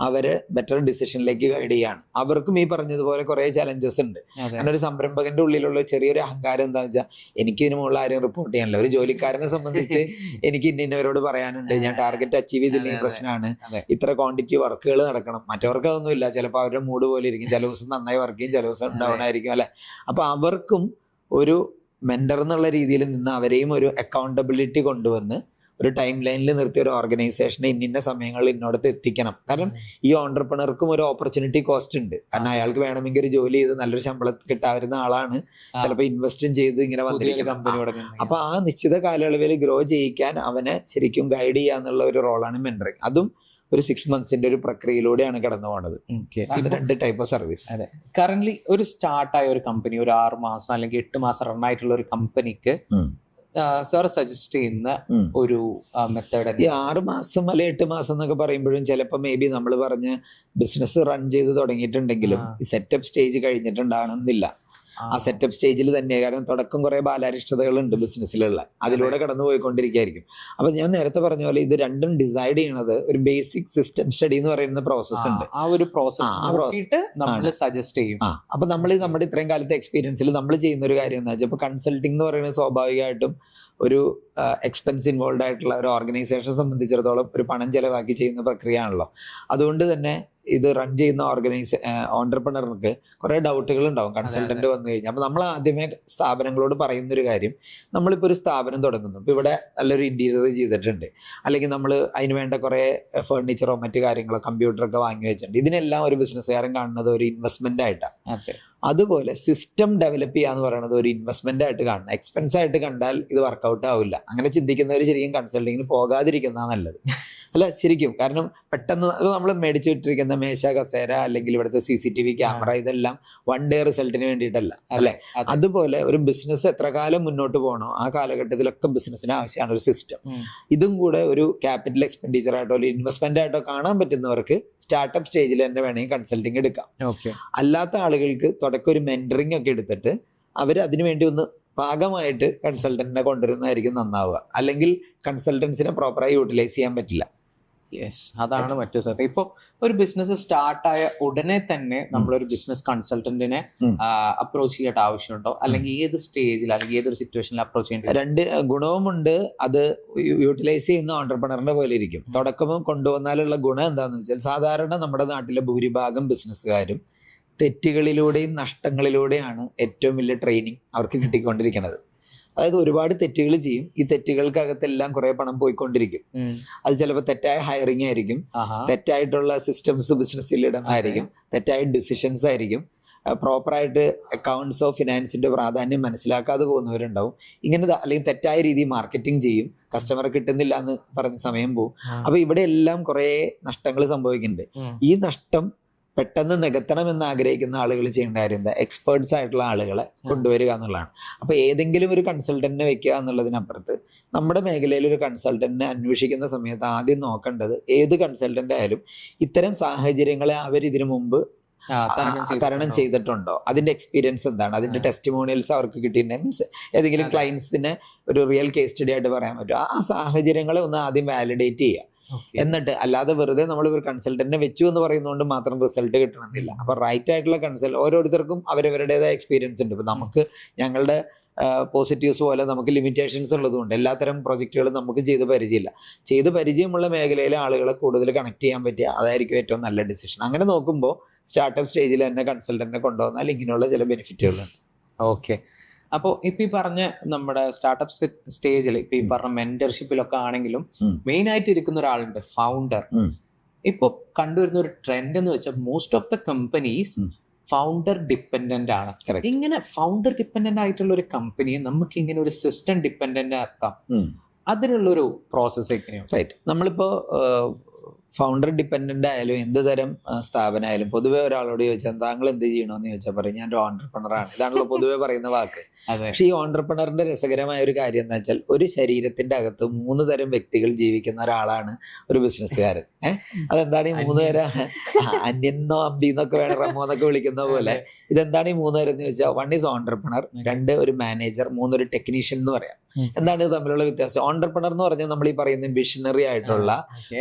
അവര് ബെറ്റർ ഡിസിഷനിലേക്ക് ഗൈഡ് ചെയ്യാണ്. അവർക്കും ഈ പറഞ്ഞതുപോലെ കുറെ ചലഞ്ചസ് ഉണ്ട്. കാരണം ഒരു സംരംഭകന്റെ ഉള്ളിലുള്ള ചെറിയൊരു അഹങ്കാരം എന്താണെന്ന് വെച്ചാൽ, എനിക്ക് ഇതിന് മുകളിൽ ആരും റിപ്പോർട്ട് ചെയ്യാനല്ല. ഒരു ജോലിക്കാരനെ സംബന്ധിച്ച് എനിക്ക് ഇന്നവരോട് പറയാനുണ്ട്, ഞാൻ ടാർഗറ്റ് അച്ചീവ് ചെയ്തില്ലെങ്കിൽ പ്രശ്നമാണ്, ഇത്ര ക്വാണ്ടിറ്റി വർക്കുകൾ നടക്കണം. മറ്റവർക്ക് അതൊന്നുമില്ല. ചിലപ്പോൾ അവരുടെ മൂഡ് പോലെ ഇരിക്കും, ചില ദിവസം നന്നായി വർക്ക് ചെയ്യും, ചില ദിവസം ഡൗൺ ആയിരിക്കും അല്ലെ. അപ്പൊ അവർക്കും ഒരു മെന്റർ എന്നുള്ള രീതിയിൽ നിന്ന് അവരെയും ഒരു അക്കൗണ്ടബിലിറ്റി കൊണ്ടുവന്ന് ഒരു ടൈം ലൈനിൽ നിർത്തിയ ഒരു ഓർഗനൈസേഷനെ ഇന്ന സമയങ്ങളിൽ ഇന്നോടത്ത് എത്തിക്കണം. കാരണം ഈ ഓണ്ടർപ്രണർക്കും ഒരു ഓപ്പർച്യൂണിറ്റി കോസ്റ്റ് ഉണ്ട്. കാരണം അയാൾക്ക് വേണമെങ്കിൽ ഒരു ജോലി ചെയ്ത് നല്ലൊരു ശമ്പളം കിട്ടാവുന്ന ആളാണ്, ചിലപ്പോൾ ഇൻവെസ്റ്റും ചെയ്ത് ഇങ്ങനെ വന്നിരിക്കുന്ന കമ്പനി. അപ്പൊ ആ നിശ്ചിത കാലയളവിൽ ഗ്രോ ചെയ്യിക്കാൻ അവനെ ശരിക്കും ഗൈഡ് ചെയ്യാന്നുള്ള ഒരു റോളാണ് മെന്ററിംഗ്. അതും ഒരു 6 months ഒരു പ്രക്രിയയിലൂടെയാണ് കടന്നു പോകുന്നത്. 2 ടൈപ്പ് ഓഫ് സർവീസ്. അതെ, കറന്റ് ഒരു സ്റ്റാർട്ടായ ഒരു കമ്പനി, ഒരു 6 മാസം അല്ലെങ്കിൽ 8 മാസം റൺ ആയിട്ടുള്ള ഒരു കമ്പനിക്ക് സാർ സജസ്റ്റ് ചെയ്യുന്ന ഒരു മെത്തേഡ്? ഈ 6 മാസം അല്ലെ 8 മാസം എന്നൊക്കെ പറയുമ്പോഴും ചിലപ്പോൾ മേ ബി നമ്മൾ പറഞ്ഞ് ബിസിനസ് റൺ ചെയ്ത് തുടങ്ങിയിട്ടുണ്ടെങ്കിലും ഈ സെറ്റപ്പ് സ്റ്റേജ് കഴിഞ്ഞിട്ടുണ്ടാകണമെന്നില്ല. ആ സെറ്റപ്പ് സ്റ്റേജിൽ തന്നെ, കാരണം തുടക്കം കുറെ ബാലാരിഷ്ടതകളുണ്ട് ബിസിനസ്സിലുള്ള, അതിലൂടെ കടന്നു പോയിക്കൊണ്ടിരിക്കുകയായിരിക്കും. അപ്പൊ ഞാൻ നേരത്തെ പറഞ്ഞ പോലെ ഇത് രണ്ടും ഡിസൈഡ് ചെയ്യണത് ഒരു ബേസിക് സിസ്റ്റം സ്റ്റഡി എന്ന് പറയുന്ന പ്രോസസ് ഉണ്ട്. ആ ഒരു പ്രോസസ് സജസ്റ്റ് ചെയ്യും. അപ്പൊ നമ്മൾ നമ്മുടെ ഇത്രയും കാലത്തെ എക്സ്പീരിയൻസിൽ നമ്മൾ ചെയ്യുന്ന ഒരു കാര്യം എന്താ വെച്ചാൽ, ഇപ്പൊ കൺസൾട്ടിംഗ് എന്ന് പറയുന്നത് സ്വാഭാവികമായിട്ടും ഒരു എക്സ്പെൻസ് ഇൻവോൾവ് ആയിട്ടുള്ള ഒരു ഓർഗനൈസേഷനെ സംബന്ധിച്ചിടത്തോളം ഒരു പണം ചെലവാക്കി ചെയ്യുന്ന പ്രക്രിയയാണല്ലോ. അതുകൊണ്ട് തന്നെ ഇത് റൺ ചെയ്യുന്ന ഓണ്ടർപ്രണർക്ക് കുറെ ഡൗട്ടുകൾ ഉണ്ടാവും കൺസൾട്ടന്റ് വന്നു കഴിഞ്ഞാൽ. അപ്പൊ നമ്മൾ ആദ്യമേ സ്ഥാപനങ്ങളോട് പറയുന്നൊരു കാര്യം, നമ്മളിപ്പോൾ ഒരു സ്ഥാപനം തുടങ്ങുന്നു, ഇപ്പൊ ഇവിടെ നല്ലൊരു ഇന്റീരിയർ ചെയ്തിട്ടുണ്ട്, അല്ലെങ്കിൽ നമ്മൾ അതിന് വേണ്ട കുറെ ഫർണിച്ചറോ മറ്റു കാര്യങ്ങളോ കമ്പ്യൂട്ടറൊക്കെ വാങ്ങി വെച്ചിട്ടുണ്ട്. ഇതിനെല്ലാം ഒരു ബിസിനസ്സുകാരൻ കാണുന്നത് ഒരു ഇൻവെസ്റ്റ്മെന്റ് ആയിട്ടാണ്. അതുപോലെ സിസ്റ്റം ഡെവലപ്പ് ചെയ്യാന്ന് പറയുന്നത് ഒരു ഇൻവെസ്റ്റ്മെന്റ് ആയിട്ട് കാണണം. എക്സ്പെൻസ് ആയിട്ട് കണ്ടാൽ ഇത് വർക്കൗട്ട് ആവില്ല. അങ്ങനെ ചിന്തിക്കുന്നവർ ശരിക്കും കൺസൾട്ടിങ്ങിന് പോകാതിരിക്കുന്നതാണ് നല്ലത്. അല്ല ശരിക്കും, കാരണം പെട്ടെന്ന് നമ്മൾ മേടിച്ചു വിട്ടിരിക്കുന്ന മേശ, കസേര, അല്ലെങ്കിൽ ഇവിടുത്തെ CCTV ക്യാമറ, ഇതെല്ലാം 1 day റിസൾട്ടിന് വേണ്ടിയിട്ടല്ല അല്ലെ. അതുപോലെ ഒരു ബിസിനസ് എത്ര കാലം മുന്നോട്ട് പോകണോ ആ കാലഘട്ടത്തിലൊക്കെ ബിസിനസ്സിന് ആവശ്യമാണ് ഒരു സിസ്റ്റം. ഇതും കൂടെ ഒരു ക്യാപിറ്റൽ എക്സ്പെൻഡിച്ചർ ആയിട്ടോ ഒരു ഇൻവെസ്റ്റ്മെന്റ് ആയിട്ടോ കാണാൻ പറ്റുന്നവർക്ക് സ്റ്റാർട്ടപ്പ് സ്റ്റേജിൽ തന്നെ വേണമെങ്കിൽ കൺസൾട്ടിങ് എടുക്കാം. അല്ലാത്ത ആളുകൾക്ക് തുടക്കം ഒരു മെന്ററിംഗ് ഒക്കെ എടുത്തിട്ട് അവർ അതിനുവേണ്ടി ഒന്ന് പാകമായിട്ട് കൺസൾട്ടന്റിനെ കൊണ്ടുവരുന്നതായിരിക്കും നന്നാവുക. അല്ലെങ്കിൽ കൺസൾട്ടൻസിനെ പ്രോപ്പറായി യൂട്ടിലൈസ് ചെയ്യാൻ പറ്റില്ല. യെസ്, അതാണ് മറ്റു സത്യം. ഇപ്പൊ ഒരു ബിസിനസ് സ്റ്റാർട്ടായ ഉടനെ തന്നെ നമ്മളൊരു ബിസിനസ് കൺസൾട്ടന്റിനെ അപ്രോച്ച് ചെയ്യേണ്ട ആവശ്യമുണ്ടോ, അല്ലെങ്കിൽ ഏത് സ്റ്റേജിൽ അല്ലെങ്കിൽ ഏതൊരു സിറ്റുവേഷനിൽ അപ്രോച്ച് ചെയ്യേണ്ടി വരും? രണ്ട് ഗുണവുമുണ്ട്. അത് യൂട്ടിലൈസ് ചെയ്യുന്ന ഓണ്ടർപ്രണറിന്റെ പോലെ ഇരിക്കും. തുടക്കവും കൊണ്ടുവന്നാലുള്ള ഗുണം എന്താണെന്ന് വെച്ചാൽ, സാധാരണ നമ്മുടെ നാട്ടിലെ ഭൂരിഭാഗം ബിസിനസ്സുകാരും തെറ്റുകളിലൂടെയും നഷ്ടങ്ങളിലൂടെയാണ് ഏറ്റവും വലിയ ട്രെയിനിങ് അവർക്ക് കിട്ടിക്കൊണ്ടിരിക്കുന്നത്. അതായത് ഒരുപാട് തെറ്റുകൾ ചെയ്യും. ഈ തെറ്റുകൾക്കകത്തെല്ലാം കുറെ പണം പോയിക്കൊണ്ടിരിക്കും. അത് ചിലപ്പോൾ തെറ്റായ ഹയറിംഗ് ആയിരിക്കും, തെറ്റായിട്ടുള്ള സിസ്റ്റംസ് ബിസിനസ്സിൽ ഇടുന്നതായിരിക്കും, തെറ്റായ ഡിസിഷൻസ് ആയിരിക്കും, പ്രോപ്പറായിട്ട് അക്കൗണ്ട്സോ ഫിനാൻസിന്റെ പ്രാധാന്യം മനസ്സിലാക്കാതെ പോകുന്നവരുണ്ടാവും. ഇങ്ങനെ അല്ലെങ്കിൽ തെറ്റായ രീതിയിൽ മാർക്കറ്റിംഗ് ചെയ്യും, കസ്റ്റമർ കിട്ടുന്നില്ല എന്ന് പറഞ്ഞ സമയം പോകും. അപ്പൊ ഇവിടെ എല്ലാം കുറെ നഷ്ടങ്ങൾ സംഭവിക്കുന്നുണ്ട്. ഈ നഷ്ടം പെട്ടെന്ന് നികത്തണമെന്ന് ആഗ്രഹിക്കുന്ന ആളുകൾ ചെയ്യേണ്ട കാര്യം എന്താ? എക്സ്പേർട്സ് ആയിട്ടുള്ള ആളുകളെ കൊണ്ടുവരിക എന്നുള്ളതാണ്. അപ്പൊ ഏതെങ്കിലും ഒരു കൺസൾട്ടന്റിനെ വെക്കുക എന്നുള്ളതിനപ്പുറത്ത് നമ്മുടെ മേഖലയിൽ ഒരു കൺസൾട്ടന്റിനെ അന്വേഷിക്കുന്ന സമയത്ത് ആദ്യം നോക്കേണ്ടത്, ഏത് കൺസൾട്ടന്റ് ആയാലും ഇത്തരം സാഹചര്യങ്ങളെ അവർ ഇതിനു മുമ്പ് തരണം ചെയ്തിട്ടുണ്ടോ, അതിന്റെ എക്സ്പീരിയൻസ് എന്താണ്, അതിന്റെ ടെസ്റ്റിമോണിയൽസ് അവർക്ക് കിട്ടിയിട്ടുണ്ടെങ്കിൽ, മീൻസ് ഏതെങ്കിലും ക്ലയൻസിനെ ഒരു റിയൽ കേസ് സ്റ്റഡി ആയിട്ട് പറയാൻ പറ്റും. ആ സാഹചര്യങ്ങളെ ഒന്ന് ആദ്യം വാലിഡേറ്റ് ചെയ്യുക. എന്നിട്ട് അല്ലാതെ വെറുതെ നമ്മൾ ഒരു കൺസൾട്ടന്റിനെ വെച്ചു എന്ന് പറയുന്നതുകൊണ്ട് മാത്രം റിസൾട്ട് കിട്ടണമെന്നില്ല. അപ്പൊ റൈറ്റ് ആയിട്ടുള്ള ഓരോരുത്തർക്കും അവരവരുടേതായ എക്സ്പീരിയൻസ് ഉണ്ട്. ഇപ്പൊ നമുക്ക് ഞങ്ങളുടെ പോസിറ്റീവ്സ് പോലെ നമുക്ക് ലിമിറ്റേഷൻസ് ഉള്ളതുകൊണ്ട് എല്ലാത്തരം പ്രൊജക്റ്റുകളും നമുക്ക് ചെയ്ത് പരിചയമുള്ള മേഖലയിലെ ആളുകളെ കൂടുതൽ കണക്ട് ചെയ്യാൻ പറ്റിയ അതായിരിക്കും ഏറ്റവും നല്ല ഡിസിഷൻ. അങ്ങനെ നോക്കുമ്പോൾ സ്റ്റാർട്ടപ്പ് സ്റ്റേജിൽ തന്നെ കൺസൾട്ടന്റിനെ കൊണ്ടുവന്നാൽ ഇങ്ങനെയുള്ള ചില ബെനിഫിറ്റുകളുണ്ട്. ഓക്കെ. അപ്പോൾ ഇപ്പൊ ഈ പറഞ്ഞ നമ്മുടെ സ്റ്റാർട്ടപ്പ് സ്റ്റേജിൽ ഇപ്പൊ ഈ പറഞ്ഞ മെന്റർഷിപ്പിലൊക്കെ ആണെങ്കിലും മെയിൻ ആയിട്ട് ഇരിക്കുന്ന ഒരാളുണ്ട്, ഫൗണ്ടർ. ഇപ്പൊ കണ്ടുവരുന്ന ഒരു ട്രെൻഡ് എന്ന് വെച്ചാൽ most of the companies founder dependent ആണ്. ഇങ്ങനെ ഫൗണ്ടർ ഡിപ്പെൻഡന്റ് ആയിട്ടുള്ള ഒരു കമ്പനിയെ നമുക്ക് ഇങ്ങനെ ഒരു സിസ്റ്റം ഡിപ്പെൻഡന്റ് ആക്കാം, അതിനുള്ള ഒരു പ്രോസസ് എങ്ങനെയാണ്? റൈറ്റ്. നമ്മളിപ്പോ ഫൗണ്ടർ ഡിപ്പെൻഡന്റ് ആയാലും എന്ത് തരം സ്ഥാപനമായാലും പൊതുവെ ഒരാളോട് ചോദിച്ചാൽ താങ്കൾ എന്ത് ചെയ്യണമെന്ന് ചോദിച്ചാൽ പറയും ഞാൻ ഒരു ഓണ്ടർപ്രണറാണ്. ഇതാണല്ലോ പൊതുവെ പറയുന്ന വാക്ക്. പക്ഷെ ഈ ഓണ്ടർപ്രണറിന്റെ രസകരമായ ഒരു കാര്യം എന്താ വെച്ചാൽ, ഒരു ശരീരത്തിന്റെ അകത്ത് 3 തരം വ്യക്തികൾ ജീവിക്കുന്ന ഒരാളാണ് ഒരു ബിസിനസ്സുകാരൻ. അതെന്താണ് ഈ 3 തരം? അന്യന്നോ അമ്പിന്നൊക്കെ വേണം, റമോ എന്നൊക്കെ വിളിക്കുന്ന പോലെ. ഇതെന്താണ് ഈ 3 തരം എന്ന് ചോദിച്ചാൽ, 1 ഈസ് ഓണ്ടർപ്രണർ, 2 ഒരു മാനേജർ, 3 ഒരു ടെക്നീഷ്യൻ എന്ന് പറയാം. എന്താണ് ഇത് തമ്മിലുള്ള വ്യത്യാസം? ഓണ്ടർപ്രണർ എന്ന് പറഞ്ഞാൽ നമ്മൾ ഈ പറയുന്ന വിഷണറി ആയിട്ടുള്ള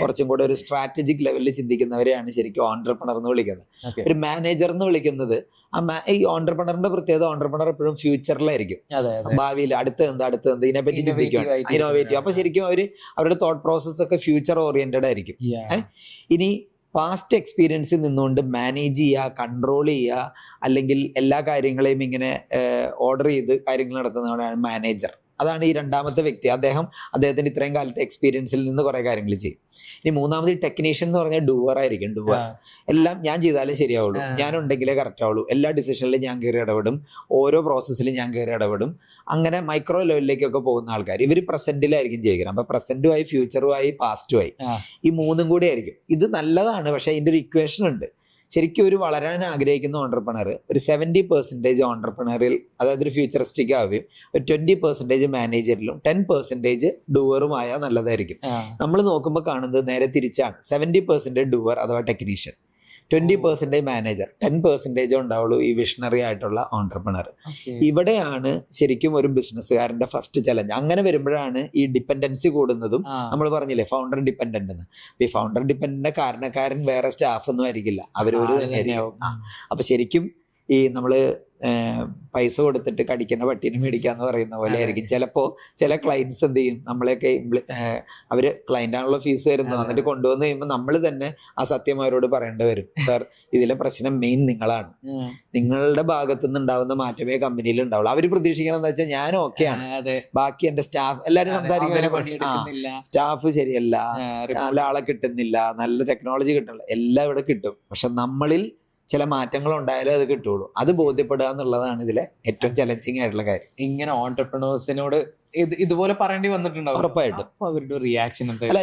കുറച്ചും കൂടെ ഒരു സ്ട്രാറ്റജിക് ലെവലിൽ ചിന്തിക്കുന്നവരെയാണ് ശരിക്കും ഓണ്ടർപ്രണർ എന്ന് വിളിക്കുന്നത്. ഒരു മാനേജർ എന്ന് വിളിക്കുന്നത് ഈ ഓണ്ടർപ്രണറിന്റെ പ്രത്യേകത, ഓണ്ടർപ്രണർ എപ്പോഴും ഫ്യൂച്ചറിലായിരിക്കും, ഭാവിയിൽ അടുത്ത് എന്ത് ഇതിനെപ്പറ്റി ചിന്തിക്കുകയാണ്, ഇന്നോവേറ്റീവ്. അപ്പൊ ശരിക്കും അവരുടെ തോട്ട് പ്രോസസ് ഒക്കെ ഫ്യൂച്ചർ ഓറിയന്റഡ് ആയിരിക്കും. ഇനി പാസ്റ്റ് എക്സ്പീരിയൻസിൽ നിന്നുകൊണ്ട് മാനേജ് ചെയ്യുക, കൺട്രോൾ ചെയ്യുക, അല്ലെങ്കിൽ എല്ലാ കാര്യങ്ങളെയും ഇങ്ങനെ ഓർഡർ ചെയ്ത് കാര്യങ്ങൾ നടത്തുന്നവരാണ് മാനേജർ. അതാണ് ഈ രണ്ടാമത്തെ വ്യക്തി. അദ്ദേഹത്തിന്റെ ഇത്രയും കാലത്തെ എക്സ്പീരിയൻസിൽ നിന്ന് കുറെ കാര്യങ്ങൾ ചെയ്യും. ഇനി മൂന്നാമത് ടെക്നീഷ്യൻ എന്ന് പറഞ്ഞാൽ ഡൂവർ ആയിരിക്കും. എല്ലാം ഞാൻ ചെയ്താലേ ശരിയാവുള്ളൂ, ഞാൻ ഉണ്ടെങ്കിലേ കറക്റ്റ് ആവുള്ളൂ, എല്ലാ ഡിസിഷനിലും ഞാൻ കയറി ഇടപെടും, ഓരോ പ്രോസസ്സിലും ഞാൻ കയറി ഇടപെടും. അങ്ങനെ മൈക്രോ ലെവലിലേക്കൊക്കെ പോകുന്ന ആൾക്കാർ. ഇവർ പ്രസന്റിലായിരിക്കും ജീവിക്കുന്നത്. അപ്പൊ പ്രസന്റുമായി, ഫ്യൂച്ചറുമായി, പാസ്റ്റുമായി, ഈ 3ഉം കൂടി ആയിരിക്കും. ഇത് നല്ലതാണ്. പക്ഷെ അതിന്റെ ഒരു ഇക്വേഷൻ ഉണ്ട്. ശരിക്കും ഒരു വളരാൻ ആഗ്രഹിക്കുന്ന ഓണ്ടർപ്രണർ ഒരു 70% ഓണ്ടർപ്രണറിൽ, അതായത് ഒരു ഫ്യൂച്ചറിസ്റ്റിക് ആവുകയും ഒരു 20% മാനേജറിലും 10% ഡൂവറുമായ നല്ലതായിരിക്കും. നമ്മൾ നോക്കുമ്പോൾ കാണുന്നത് നേരെ തിരിച്ചാണ്. 70% ഡൂവർ അഥവാ ടെക്നീഷ്യൻ, 20% മാനേജർ, 10% ഉണ്ടാവുള്ളൂ ഈ വിഷണറി ആയിട്ടുള്ള ഓണ്ടർപ്രണർ. ഇവിടെയാണ് ശരിക്കും ഒരു ബിസിനസ്സുകാരന്റെ ഫസ്റ്റ് ചലഞ്ച്. അങ്ങനെ വരുമ്പോഴാണ് ഈ ഡിപ്പെൻഡൻസി കൂടുന്നതും. നമ്മൾ പറഞ്ഞില്ലേ ഫൗണ്ടർ ഡിപ്പെൻഡന്റ് എന്ന്. ഈ ഫൗണ്ടർ ഡിപ്പെൻഡന്റ് കാരണക്കാരൻ വേറെ സ്റ്റാഫ് ഒന്നും ആയിരിക്കില്ല, അവരൊരു തന്നെയാവും. അപ്പൊ ശരിക്കും ഈ നമ്മള് പൈസ കൊടുത്തിട്ട് കടിക്കുന്ന പട്ടീനെ മേടിക്കാന്ന് പറയുന്ന പോലെ ആയിരിക്കും ചില ക്ലയൻസ് എന്ത് ചെയ്യും, നമ്മളെയൊക്കെ അവര് ക്ലയന്റ് ആണുള്ള ഫീസ് തരുന്നത്, എന്നിട്ട് കൊണ്ടുവന്ന് കഴിയുമ്പോൾ നമ്മൾ തന്നെ ആ സത്യം അവരോട് പറയേണ്ടി വരും. സാർ, ഇതിലെ പ്രശ്നം മെയിൻ നിങ്ങളാണ്, നിങ്ങളുടെ ഭാഗത്തു നിന്ന് ഉണ്ടാവുന്ന മാറ്റമേ കമ്പനിയിൽ ഉണ്ടാവുള്ളൂ. അവര് പ്രതീക്ഷിക്കണം എന്താ വെച്ചാൽ ഞാൻ ഓക്കെയാണ്, ബാക്കി എന്റെ സ്റ്റാഫ് എല്ലാരും സംസാരിക്കുന്ന സ്റ്റാഫ് ശരിയല്ല, നല്ല ആളെ കിട്ടുന്നില്ല, നല്ല ടെക്നോളജി കിട്ടുന്നില്ല, എല്ലാം ഇവിടെ കിട്ടും. പക്ഷെ നമ്മളിൽ ചില മാറ്റങ്ങൾ ഉണ്ടായാലേ അത് കിട്ടുള്ളൂ. അത് ബോധ്യപ്പെടുക എന്നുള്ളതാണ് ഇതിലെ ഏറ്റവും ചലഞ്ചിങ് ആയിട്ടുള്ള കാര്യം. ഇങ്ങനെ ഓണ്ടർപ്രണേഴ്സിനോട് ഇതുപോലെ പറയേണ്ടി വന്നിട്ടുണ്ടാവും ഉറപ്പായിട്ടും. അവരുടെ റിയാക്ഷൻ അല്ല,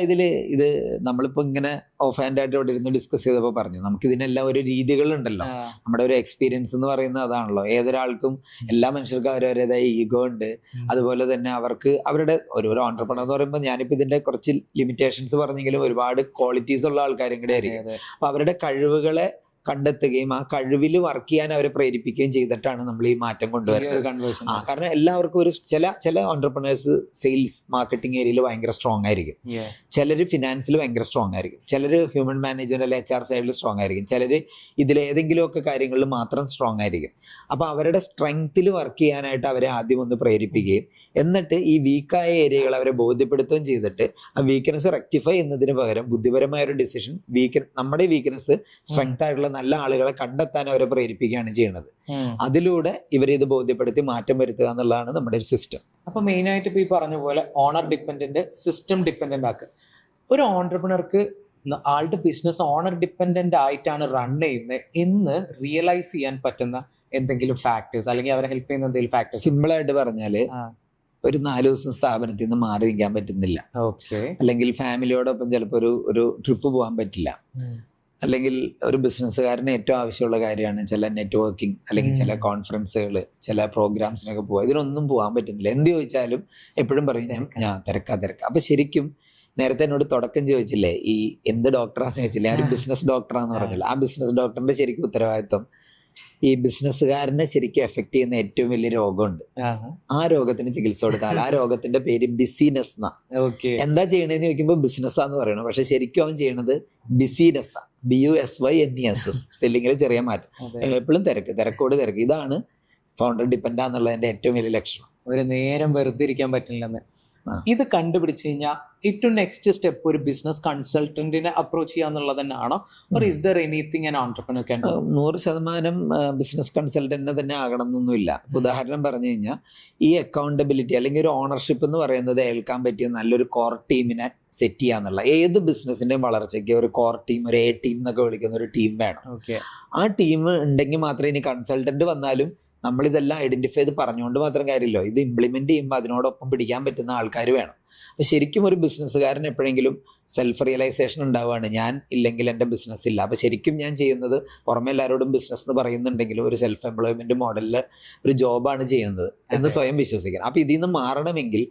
ഇത് നമ്മളിപ്പോ ഇങ്ങനെ ഓഫ് ഹാൻഡ് ആയിട്ട് ഇവിടെ ഇരുന്ന് ഡിസ്കസ് ചെയ്തപ്പോ പറഞ്ഞു, നമുക്ക് ഇതിനെല്ലാം ഒരു രീതികളുണ്ടല്ലോ. നമ്മുടെ ഒരു എക്സ്പീരിയൻസ് എന്ന് പറയുന്നത് അതാണല്ലോ. ഏതൊരാൾക്കും, എല്ലാ മനുഷ്യർക്കും അവരവരുടേതായ ഈഗോ ഉണ്ട്. അതുപോലെ തന്നെ അവർക്ക് അവരുടെ ഒരു ഓണ്ടർപ്രണർ എന്ന് പറയുമ്പോൾ, ഞാനിപ്പോ ഇതിന്റെ കുറച്ച് ലിമിറ്റേഷൻസ് പറഞ്ഞെങ്കിലും ഒരുപാട് ക്വാളിറ്റീസ് ഉള്ള ആൾക്കാരും കൂടെ ആയിരിക്കും. അപ്പൊ അവരുടെ കഴിവുകളെ കണ്ടെത്തുകയും ആ കഴിവിൽ വർക്ക് ചെയ്യാൻ അവരെ പ്രേരിപ്പിക്കുകയും ചെയ്തിട്ടാണ് നമ്മൾ ഈ മാറ്റം കൊണ്ടുവരുന്നത്. കൺവേർഷൻ കാരണം എല്ലാവർക്കും ഒരു ചില ഓണ്ടർപ്രണേഴ്സ് സെയിൽസ് മാർക്കറ്റിംഗ് ഏരിയയിൽ ഭയങ്കര സ്ട്രോങ് ആയിരിക്കും, ചിലർ ഫിനാൻസിൽ ഭയങ്കര സ്ട്രോങ് ആയിരിക്കും, ചിലർ ഹ്യൂമൻ മാനേജ്മെന്റ് അല്ലെങ്കിൽ HR സൈഡിൽ സ്ട്രോങ് ആയിരിക്കും, ചിലർ ഇതിലേതെങ്കിലുമൊക്കെ കാര്യങ്ങളിൽ മാത്രം സ്ട്രോങ് ആയിരിക്കും. അപ്പോൾ അവരുടെ സ്ട്രെങ്ത്തിൽ വർക്ക് ചെയ്യാനായിട്ട് അവരെ ആദ്യം ഒന്ന് പ്രേരിപ്പിക്കുകയും എന്നിട്ട് ഈ വീക്കായ ഏരിയകൾ അവരെ ബോധ്യപ്പെടുത്തുകയും ചെയ്തിട്ട് ആ വീക്ക്നെസ് റെക്ടിഫൈ ചെയ്യുന്നതിന് പകരം ബുദ്ധിപരമായ ഒരു ഡിസിഷൻ നമ്മുടെ വീക്ക്നെസ് സ്ട്രെങ്ത് ആയിട്ടുള്ള നല്ല ആളുകളെ കണ്ടെത്താൻ അവരെ പ്രേരിപ്പിക്കുകയാണ് ചെയ്യുന്നത്. അതിലൂടെ ഇവരെ ഇത് ബോധ്യപ്പെടുത്തി മാറ്റം വരുത്തുക എന്നുള്ളതാണ് നമ്മുടെ ഒരു സിസ്റ്റം. അപ്പൊ മെയിൻ ആയിട്ട് ഇപ്പൊ ഈ പറഞ്ഞ പോലെ ഓണർ ഡിപ്പെൻഡന്റ്, സിസ്റ്റം ഡിപ്പെൻഡന്റ് ആക്കുക. ഒരു ഓൺടർപ്രണർക്ക് ആളുടെ ബിസിനസ് ഓണർ ഡിപ്പെൻഡന്റ് ആയിട്ടാണ് റൺ ചെയ്യുന്നത് എന്ന് റിയലൈസ് ചെയ്യാൻ പറ്റുന്ന എന്തെങ്കിലും ഫാക്ടേഴ്സ് അല്ലെങ്കിൽ അവരെ ഹെൽപ്പ് ചെയ്യുന്ന എന്തെങ്കിലും ഫാക്ടേഴ്സ്? സിമ്പിൾ ആയിട്ട് പറഞ്ഞാല് ഒരു 4 ദിവസം സ്ഥാപനത്തിൽ നിന്ന് മാറി നിൽക്കാൻ പറ്റുന്നില്ല, അല്ലെങ്കിൽ ഫാമിലിയോടൊപ്പം ചിലപ്പോൾ ഒരു ട്രിപ്പ് പോകാൻ പറ്റില്ല, അല്ലെങ്കിൽ ഒരു ബിസിനസ്സുകാരന് ഏറ്റവും ആവശ്യമുള്ള കാര്യമാണ് ചില നെറ്റ്വർക്കിംഗ് അല്ലെങ്കിൽ ചില കോൺഫറൻസുകൾ, ചില പ്രോഗ്രാംസിനൊക്കെ പോവുക. ഇതിനൊന്നും പോകാൻ പറ്റുന്നില്ല. എന്ത് ചോദിച്ചാലും എപ്പോഴും പറയും ഞാൻ തിരക്കാ. അപ്പൊ ശരിക്കും നേരത്തെ എന്നോട് തുടക്കം ചോദിച്ചില്ലേ ഈ എന്ത് ഡോക്ടറാന്ന് ചോദിച്ചില്ലേ, ആ ഒരു ബിസിനസ് ഡോക്ടറാന്ന് പറഞ്ഞില്ല. ആ ബിസിനസ് ഡോക്ടറിന്റെ ശരിക്കും ഉത്തരവാദിത്വം ഈ ബിസിനസ്സുകാരനെ ശരിക്കും എഫക്ട് ചെയ്യുന്ന ഏറ്റവും വലിയ രോഗമുണ്ട്. ആ രോഗത്തിന് ചികിത്സ കൊടുത്താൽ ആ രോഗത്തിന്റെ പേര് ബിസിനെസ് എന്നാ. എന്താ ചെയ്യണേന്ന് ചോദിക്കുമ്പോൾ ബിസിനസ്സാന്ന് പറയണം, പക്ഷെ ശരിക്കും അവൻ ചെയ്യണത് ബിസിനെസ്, BUSYNESS, സ്പെല്ലിങ്ങിൽ ചെറിയ മാറ്റം. എപ്പോഴും തിരക്കോട് തിരക്ക്. ഇതാണ് ഫൗണ്ടർ ഡിപ്പെൻഡ് എന്നുള്ളതിന്റെ ഏറ്റവും വലിയ ലക്ഷണം. ഒരു നേരം വെറുതെ ഇരിക്കാൻ പറ്റില്ലെന്ന് ഇത് കണ്ടുപിടിച്ച് കഴിഞ്ഞാൽ ഏറ്റവും നെക്സ്റ്റ് സ്റ്റെപ്പ് ഒരു ബിസിനസ് കൺസൾട്ടന്റിനെ അപ്രോച്ച് ചെയ്യാന്നുള്ളത് തന്നെയാണോ? Or is there anything an entrepreneur can do? 100% business കൺസൾട്ടന്റിനെ തന്നെ ആകണം എന്നൊന്നുമില്ല. ഉദാഹരണം പറഞ്ഞു കഴിഞ്ഞാൽ ഈ അക്കൗണ്ടബിലിറ്റി അല്ലെങ്കിൽ ഒരു ഓണർഷിപ്പ് എന്ന് പറയുന്നത് ഏൽക്കാൻ പറ്റിയ നല്ലൊരു കോർ ടീമിനെ സെറ്റ് ചെയ്യാന്നുള്ള. ഏത് ബിസിനസിന്റെയും വളർച്ചയ്ക്ക് ഒരു കോർ ടീം, ഒരു A ടീം എന്നൊക്കെ വിളിക്കുന്ന ഒരു ടീം വേണം. ആ ടീം ഉണ്ടെങ്കിൽ മാത്രമേ ഇനി കൺസൾട്ടന്റ് വന്നാലും നമ്മളിതെല്ലാം ഐഡന്റിഫൈ ചെയ്ത് പറഞ്ഞുകൊണ്ട് മാത്രം കാര്യമില്ലോ, ഇത് ഇംപ്ലിമെന്റ് ചെയ്യുമ്പോൾ അതിനോടൊപ്പം പിടിക്കാൻ പറ്റുന്ന ആൾക്കാർ വേണം. അപ്പൊ ശരിക്കും ഒരു ബിസിനസ്സുകാരൻ എപ്പോഴെങ്കിലും സെൽഫ് റിയലൈസേഷൻ ഉണ്ടാവുകയാണ്, ഞാൻ ഇല്ലെങ്കിൽ എൻ്റെ ബിസിനസ് ഇല്ല. അപ്പൊ ശരിക്കും ഞാൻ ചെയ്യുന്നത് പുറമെ എല്ലാവരോടും ബിസിനസ് എന്ന് പറയുന്നുണ്ടെങ്കിലും ഒരു സെൽഫ് എംപ്ലോയ്മെന്റ് മോഡലിൽ ഒരു ജോബാണ് ചെയ്യുന്നത് എന്ന് സ്വയം വിശ്വസിക്കണം. അപ്പൊ ഇതിൽ നിന്ന് മാറണമെങ്കിൽ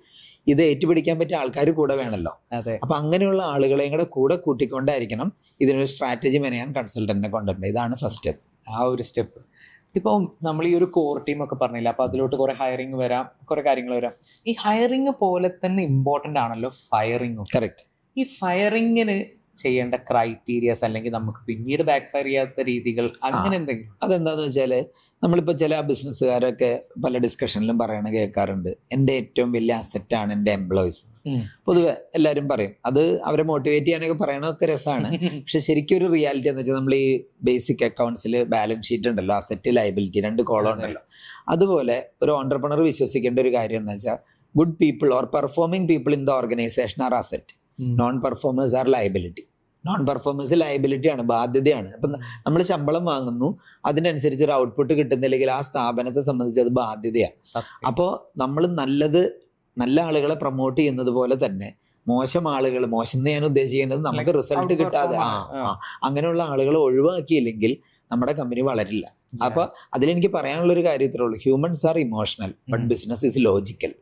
ഇത് ഏറ്റുപിടിക്കാൻ പറ്റിയ ആൾക്കാർ കൂടെ വേണമല്ലോ. അപ്പൊ അങ്ങനെയുള്ള ആളുകളെയും കൂടെ കൂട്ടിക്കൊണ്ടായിരിക്കണം ഇതിനൊരു സ്ട്രാറ്റജി മെനയാൻ കൺസൾട്ടന്റിനെ കൊണ്ടുവരുന്നത്. ഇതാണ് ഫസ്റ്റ് സ്റ്റെപ്പ്. ആ ഒരു സ്റ്റെപ്പ് ഇപ്പോൾ നമ്മൾ ഈ ഒരു കോർ ടീം ഒക്കെ പറഞ്ഞില്ല, അപ്പൊ അതിലോട്ട് കുറെ ഹയറിംഗ് വരാം, കുറെ കാര്യങ്ങൾ വരാം. ഈ ഹയറിംഗ് പോലെ തന്നെ ഇമ്പോർട്ടന്റ് ആണല്ലോ ഫയറിംഗും. കറക്റ്റ്. ഈ ഫയറിങ്ങിന് ചെയ്യേണ്ട ക്രൈറ്റീരിയസ് അല്ലെങ്കിൽ നമുക്ക് പിന്നീട് ബാക്ക് ഫയർ ചെയ്യാത്ത രീതികൾ അങ്ങനെ എന്തെങ്കിലും? അതെന്താന്ന് വെച്ചാല് നമ്മളിപ്പോൾ ചില ബിസിനസ്സുകാരൊക്കെ പല ഡിസ്കഷനിലും പറയണ കേൾക്കാറുണ്ട്, എൻ്റെ ഏറ്റവും വലിയ അസറ്റാണ് എൻ്റെ എംപ്ലോയീസ്. പൊതുവെ എല്ലാവരും പറയും, അത് അവരെ മോട്ടിവേറ്റ് ചെയ്യാനൊക്കെ പറയണതൊക്കെ രസമാണ്. പക്ഷെ ശരിക്കും ഒരു റിയാലിറ്റി എന്ന് വെച്ചാൽ നമ്മൾ ഈ ബേസിക് അക്കൗണ്ട്സിൽ ബാലൻസ് ഷീറ്റ് ഉണ്ടല്ലോ, അസറ്റ് ലയബിലിറ്റി 2 കോളം ഉണ്ടല്ലോ. അതുപോലെ ഒരു ഓണ്ടർപ്രണർ വിശ്വസിക്കേണ്ട ഒരു കാര്യം എന്ന് വെച്ചാൽ good people or performing people in the organisation are asset, non performers are liability. Non performance ലയബിലിറ്റിയാണ്, ബാധ്യതയാണ്. അപ്പം നമ്മൾ ശമ്പളം വാങ്ങുന്നു, അതിനനുസരിച്ച് ഒരു ഔട്ട്പുട്ട് കിട്ടുന്നില്ലെങ്കിൽ ആ സ്ഥാപനത്തെ സംബന്ധിച്ച് അത് ബാധ്യതയാണ്. അപ്പോൾ നമ്മൾ നല്ല ആളുകളെ പ്രൊമോട്ട് ചെയ്യുന്നത് പോലെ തന്നെ മോശം ആളുകൾ, മോശം എന്ന് ഞാൻ ഉദ്ദേശിക്കുന്നത് നമുക്ക് റിസൾട്ട് കിട്ടാതെ അങ്ങനെയുള്ള ആളുകളെ ഒഴിവാക്കിയില്ലെങ്കിൽ നമ്മുടെ കമ്പനി വളരില്ല. അപ്പൊ അതിലെനിക്ക് പറയാനുള്ള ഒരു കാര്യം ഇത്രേ ഉള്ളൂ, humans are emotional but business is logical.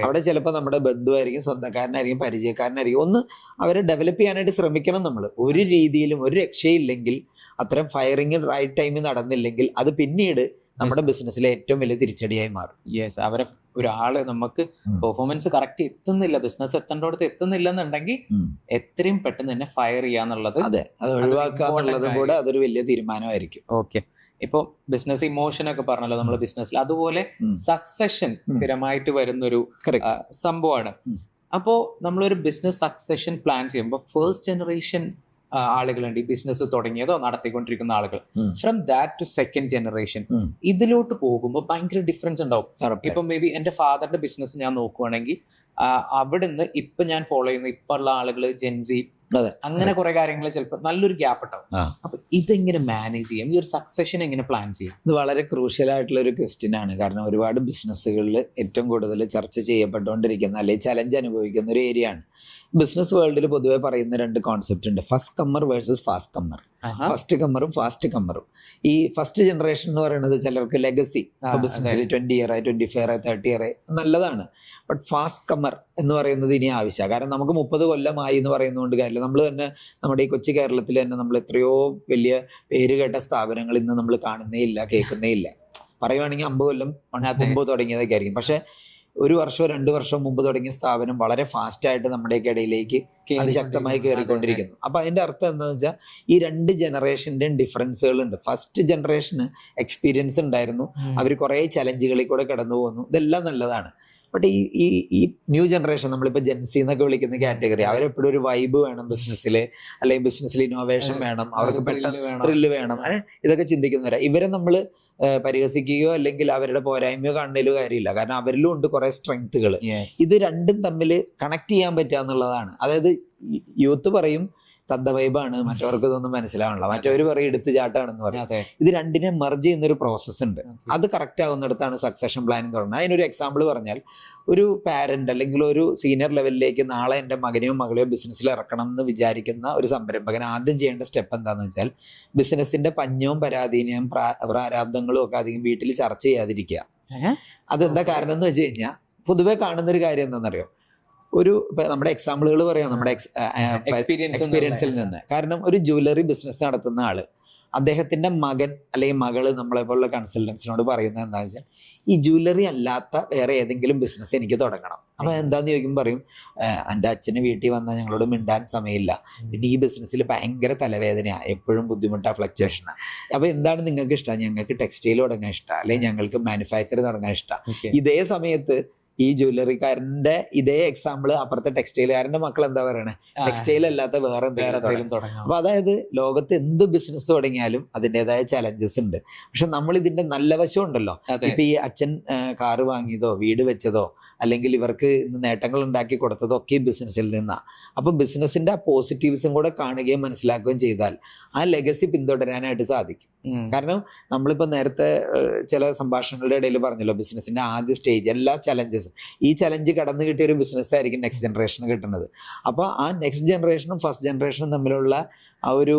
അവിടെ ചിലപ്പോൾ നമ്മുടെ ബന്ധുവായിരിക്കും, സ്വന്തക്കാരനായിരിക്കും, പരിചയക്കാരനായിരിക്കും, ഒന്ന് അവരെ ഡെവലപ്പ് ചെയ്യാനായിട്ട് ശ്രമിക്കണം നമ്മൾ. ഒരു രീതിയിലും ഒരു രക്ഷയില്ലെങ്കിൽ, അത്തരം ഫയറിംഗ് റൈറ്റ് ടൈമിൽ നടന്നില്ലെങ്കിൽ അത് പിന്നീട് നമ്മുടെ ബിസിനസ്സിലെ ഏറ്റവും വലിയ തിരിച്ചടിയായി മാറും. യെസ്, അവരെ ഒരാള് നമുക്ക് പെർഫോമൻസ് കറക്റ്റ് എത്തുന്നില്ല, ബിസിനസ് എത്തേണ്ടടുത്ത് എത്തുന്നില്ല എന്നുണ്ടെങ്കിൽ എത്രയും പെട്ടെന്ന് തന്നെ ഫയർ ചെയ്യാന്നുള്ളത്, അതെ, അത് ഒഴിവാക്കുക എന്നുള്ളത് കൂടെ അതൊരു വലിയ തീരുമാനമായിരിക്കും. ഓക്കെ, ഇപ്പൊ ബിസിനസ് ഇമോഷൻ ഒക്കെ പറഞ്ഞല്ലോ നമ്മൾ ബിസിനസ്സിൽ, അതുപോലെ സക്സഷൻ സ്ഥിരമായിട്ട് വരുന്നൊരു സംഭവമാണ്. അപ്പോ നമ്മളൊരു ബിസിനസ് സക്സഷൻ പ്ലാൻ ചെയ്യുമ്പോൾ ഫസ്റ്റ് ജനറേഷൻ ആളുകളുണ്ട്, ഈ ബിസിനസ് തുടങ്ങിയതോ നടത്തിക്കൊണ്ടിരിക്കുന്ന ആളുകൾ. From that to second generation ഇതിലോട്ട് പോകുമ്പോൾ ഭയങ്കര ഡിഫറൻസ് ഉണ്ടാവും. ഇപ്പൊ മേ ബി എന്റെ ഫാദറിന്റെ ബിസിനസ് ഞാൻ നോക്കുവാണെങ്കിൽ അവിടുന്ന് ഇപ്പൊ ഞാൻ ഫോളോ ചെയ്യുന്ന ഇപ്പൊ ഉള്ള ആളുകൾ ജെൻസി, അങ്ങനെ കുറെ കാര്യങ്ങൾ ചിലപ്പോൾ നല്ലൊരു ഗ്യാപ്പ് ഉണ്ടാവും. അപ്പൊ ഇതെങ്ങനെ മാനേജ് ചെയ്യാം, ഈ ഒരു സക്സഷൻ എങ്ങനെ പ്ലാൻ ചെയ്യാം? ഇത് വളരെ ക്രൂഷ്യൽ ആയിട്ടുള്ള ഒരു ക്വസ്റ്റ്യൻ ആണ്. കാരണം ഒരുപാട് ബിസിനസ്സുകളിൽ ഏറ്റവും കൂടുതൽ ചർച്ച ചെയ്യപ്പെട്ടുകൊണ്ടിരിക്കുന്ന അല്ലെങ്കിൽ ചലഞ്ച് അനുഭവിക്കുന്ന ഒരു ഏരിയ ആണ്. ബിസിനസ് വേൾഡിൽ പൊതുവെ പറയുന്ന രണ്ട് കോൺസെപ്റ്റ് ഉണ്ട്, first comer versus fast comer. First കമ്മറും ഫാസ്റ്റ് കമ്മറും. ഈ ഫസ്റ്റ് ജനറേഷൻ എന്ന് പറയുന്നത് ചിലർക്ക് ലെഗസി, ബിസിനസ്സിൽ 20 ഇയർ 25 ഇയർ 30 ഇയർ നല്ലതാണ്. ബട്ട് ഫാസ്റ്റ് കമ്മർ എന്ന് പറയുന്നത് ഇനി ആവശ്യമാണ്. കാരണം നമുക്ക് 30 കൊല്ലമായി എന്ന് പറയുന്നതുകൊണ്ട് കാര്യമില്ല. നമ്മൾ തന്നെ നമ്മുടെ ഈ കൊച്ചു കേരളത്തിൽ തന്നെ നമ്മൾ എത്രയോ വലിയ പേരുകേട്ട സ്ഥാപനങ്ങൾ ഇന്ന് നമ്മൾ കാണുന്നേ ഇല്ല, കേൾക്കുന്നേ ഇല്ല. പറയുവാണെങ്കിൽ 50 കൊല്ലം മുമ്പ് തുടങ്ങിയതൊക്കെ ആയിരിക്കും. പക്ഷെ 1 വർഷമോ 2 വർഷമോ മുമ്പ് തുടങ്ങിയ സ്ഥാപനം വളരെ ഫാസ്റ്റ് ആയിട്ട് നമ്മുടെയൊക്കെ ഇടയിലേക്ക് അതിശക്തമായി കയറിക്കൊണ്ടിരിക്കുന്നു. അപ്പൊ അതിന്റെ അർത്ഥം എന്താണെന്ന് വെച്ചാൽ ഈ 2 ജനറേഷന്റെയും ഡിഫറൻസുകളുണ്ട്. ഫസ്റ്റ് ജനറേഷന് എക്സ്പീരിയൻസ് ഉണ്ടായിരുന്നു, അവർ കുറെ ചലഞ്ചുകളിൽ കൂടെ കടന്നു പോകുന്നു, ഇതെല്ലാം നല്ലതാണ്. ബട്ട് ഈ ന്യൂ ജനറേഷൻ, നമ്മളിപ്പോൾ ജെൻസി എന്നൊക്കെ വിളിക്കുന്ന കാറ്റഗറി, അവരെപ്പോഴും ഒരു വൈബ് വേണം ബിസിനസ്സിൽ, അല്ലെങ്കിൽ ബിസിനസ്സിൽ ഇന്നോവേഷൻ വേണം, അവർക്ക് പെട്ടെന്ന് ത്രില്ല് വേണം, ഇതൊക്കെ ചിന്തിക്കുന്നവരാ. ഇവരെ നമ്മൾ പരിഹസിക്കുകയോ അല്ലെങ്കിൽ അവരുടെ പോരായ്മയോ കാണുന്നതിലോ കാര്യമില്ല. കാരണം അവരിലും ഉണ്ട് കുറെ സ്ട്രെങ്ത്തുകൾ. ഇത് രണ്ടും തമ്മിൽ കണക്ട് ചെയ്യാൻ പറ്റുക എന്നുള്ളതാണ്. അതായത് യൂത്ത് പറയും തദ്ദ വൈബാണ്, മറ്റവർക്ക് ഇതൊന്നും മനസ്സിലാവണില്ല, മറ്റവർ പറയും എടുത്തു ചാട്ടാണെന്ന് പറയും. ഇത് രണ്ടിനെ മെർജ് ചെയ്യുന്ന ഒരു പ്രോസസ്സ് ഉണ്ട്. അത് കറക്റ്റ് ആവുന്നിടത്താണ് സക്സഷൻ പ്ലാനിങ് തുടങ്ങുന്നത്. അതിനൊരു എക്സാമ്പിൾ പറഞ്ഞാൽ, ഒരു പാരന്റ് അല്ലെങ്കിൽ ഒരു സീനിയർ ലെവലിലേക്ക് നാളെ എൻ്റെ മകനെയോ മകളെയോ ബിസിനസ്സിൽ ഇറക്കണം എന്ന് വിചാരിക്കുന്ന ഒരു സംരംഭകൻ ആദ്യം ചെയ്യേണ്ട സ്റ്റെപ്പ് എന്താണെന്ന് വെച്ചാൽ, ബിസിനസിന്റെ പഞ്ഞവും പരാധീനവും പ്രാരാബ്ദങ്ങളും ഒക്കെ അധികം വീട്ടിൽ ചർച്ച ചെയ്യാതിരിക്കുക. അതെന്താ കാരണം എന്ന് വെച്ച് കഴിഞ്ഞാൽ, പൊതുവെ കാണുന്നൊരു കാര്യം എന്താണെന്നറിയോ, നമ്മുടെ എക്സാമ്പിളുകൾ പറയാം നമ്മുടെ എക്സ്പീരിയൻസിൽ നിന്ന്. കാരണം ഒരു ജ്വല്ലറി ബിസിനസ് നടത്തുന്ന ആള്, അദ്ദേഹത്തിന്റെ മകൻ അല്ലെങ്കിൽ മകള് നമ്മളെ പോലുള്ള കൺസൾട്ടൻസിനോട് പറയുന്നത് എന്താണെന്ന് വെച്ചാൽ, ഈ ജ്വല്ലറി അല്ലാത്ത വേറെ ഏതെങ്കിലും ബിസിനസ് എനിക്ക് തുടങ്ങണം. അപ്പൊ എന്താന്ന് ചോദിക്കുമ്പോൾ പറയും, എൻ്റെ അച്ഛന് വീട്ടിൽ വന്നാൽ ഞങ്ങളോട് മിണ്ടാൻ സമയമില്ല, പിന്നെ ഈ ബിസിനസ്സിൽ ഭയങ്കര തലവേദനയാണ്, എപ്പോഴും ബുദ്ധിമുട്ടാണ്, ഫ്ലക്ച്വേഷനാണ്. അപ്പൊ എന്താണ് നിങ്ങൾക്ക് ഇഷ്ടം? ഞങ്ങൾക്ക് ടെക്സ്റ്റൈൽ തുടങ്ങാൻ ഇഷ്ടം, അല്ലെങ്കിൽ ഞങ്ങൾക്ക് മാനുഫാക്ചർ തുടങ്ങാൻ ഇഷ്ടം. ഇതേ സമയത്ത് ഈ ജ്വല്ലറിക്കാരന്റെ ഇതേ എക്സാമ്പിൾ അപ്പുറത്തെ ടെക്സ്റ്റൈലുകാരന്റെ മക്കൾ എന്താ പറയണേ, ടെക്സ്റ്റൈൽ അല്ലാത്ത വേറെ എന്തെങ്കിലും തുടങ്ങാം. അപ്പൊ അതായത് ലോകത്ത് എന്ത് ബിസിനസ് തുടങ്ങിയാലും അതിൻ്റെതായ ചലഞ്ചസ് ഉണ്ട്. പക്ഷെ നമ്മൾ ഇതിന്റെ നല്ല വശം ഉണ്ടല്ലോ. ഇപ്പൊ ഈ അച്ഛൻ കാറ് വാങ്ങിയതോ വീട് വെച്ചതോ അല്ലെങ്കിൽ ഇവർക്ക് ഇന്ന് നേട്ടങ്ങൾ ഉണ്ടാക്കി കൊടുത്തതോ ഒക്കെ ഈ ബിസിനസ്സിൽ നിന്നാണ്. അപ്പൊ ബിസിനസിന്റെ ആ പോസിറ്റീവ്സും കൂടെ കാണുകയും മനസ്സിലാക്കുകയും ചെയ്താൽ ആ ലെഗസി പിന്തുടരാനായിട്ട് സാധിക്കും. കാരണം നമ്മളിപ്പോ നേരത്തെ ചില സംഭാഷണങ്ങളുടെ ഇടയിൽ പറഞ്ഞല്ലോ, ബിസിനസിന്റെ ആദ്യ സ്റ്റേജ് എല്ലാ ചലഞ്ചസും, ഈ ചലഞ്ച് കടന്നു കിട്ടിയ ഒരു ബിസിനസ് ആയിരിക്കും നെക്സ്റ്റ് ജനറേഷന് കിട്ടുന്നത്. അപ്പോൾ ആ നെക്സ്റ്റ് ജനറേഷനും ഫസ്റ്റ് ജനറേഷനും തമ്മിലുള്ള ആ ഒരു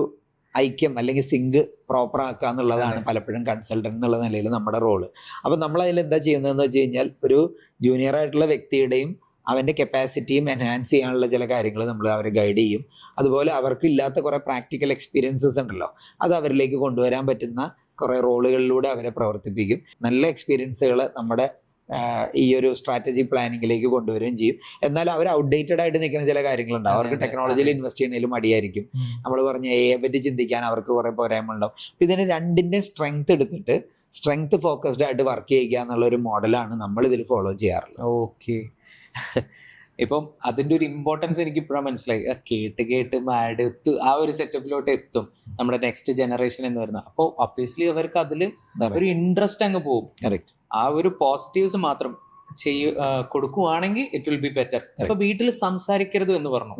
ഐക്യം അല്ലെങ്കിൽ സിങ്ക് പ്രോപ്പർ ആക്കുക എന്നുള്ളതാണ് പലപ്പോഴും കൺസൾട്ടന്റ് എന്നുള്ള നിലയിൽ നമ്മുടെ റോള്. അപ്പം നമ്മളതിൽ എന്താ ചെയ്യുന്നതെന്ന് വെച്ച് കഴിഞ്ഞാൽ, ഒരു ജൂനിയർ ആയിട്ടുള്ള വ്യക്തിയുടെയും അവൻ്റെ കപ്പാസിറ്റിയും എൻഹാൻസ് ചെയ്യാനുള്ള ചില കാര്യങ്ങൾ നമ്മൾ അവരെ ഗൈഡ് ചെയ്യും. അതുപോലെ അവർക്ക് ഇല്ലാത്ത കുറേ പ്രാക്ടിക്കൽ എക്സ്പീരിയൻസസ് ഉണ്ടല്ലോ, അത് അവരിലേക്ക് കൊണ്ടുവരാൻ പറ്റുന്ന കുറേ റോളുകളിലൂടെ അവരെ പ്രവർത്തിപ്പിക്കും. നല്ല എക്സ്പീരിയൻസുകൾ നമ്മുടെ ഈ ഒരു സ്ട്രാറ്റജി പ്ലാനിങ്ങിലേക്ക് കൊണ്ടുവരികയും ചെയ്യും. എന്നാൽ അവർ ഔട്ട്ഡേറ്റഡ് ആയിട്ട് നിൽക്കുന്ന ചില കാര്യങ്ങളുണ്ടാവും. അവർക്ക് ടെക്നോളജിയിൽ ഇൻവെസ്റ്റ് ചെയ്യുന്നതിലും മടിയായിരിക്കും. നമ്മൾ പറഞ്ഞ എയെ പറ്റി ചിന്തിക്കാൻ അവർക്ക് കുറേ പോരായ്മ ഉണ്ടാവും. ഇതിന് രണ്ടിൻ്റെ സ്ട്രെങ്ത് എടുത്തിട്ട് സ്ട്രെങ്ത് ഫോക്കസ്ഡ് ആയിട്ട് വർക്ക് ചെയ്യുക എന്നുള്ള ഒരു മോഡലാണ് നമ്മൾ ഇതിൽ ഫോളോ ചെയ്യാറുള്ളത്. ഓക്കെ, ഇപ്പം അതിന്റെ ഒരു ഇമ്പോർട്ടൻസ് എനിക്ക് ഇപ്പോഴാണ് മനസ്സിലായി. കേട്ട് അടുത്ത് ആ ഒരു സെറ്റപ്പിലോട്ട് എത്തും നമ്മുടെ നെക്സ്റ്റ് ജനറേഷൻ എന്ന് പറയുന്നത്. അപ്പോൾ ഒബ്വിയസ്ലി അവർക്ക് അതിൽ ഒരു ഇൻട്രസ്റ്റ് അങ്ങ് പോകും. ആ ഒരു പോസിറ്റീവ്സ് മാത്രം കൊടുക്കുവാണെങ്കിൽ ഇറ്റ് വിൽ ബി ബെറ്റർ. ഇപ്പൊ വീട്ടിൽ സംസാരിക്കരുത് എന്ന് പറഞ്ഞു.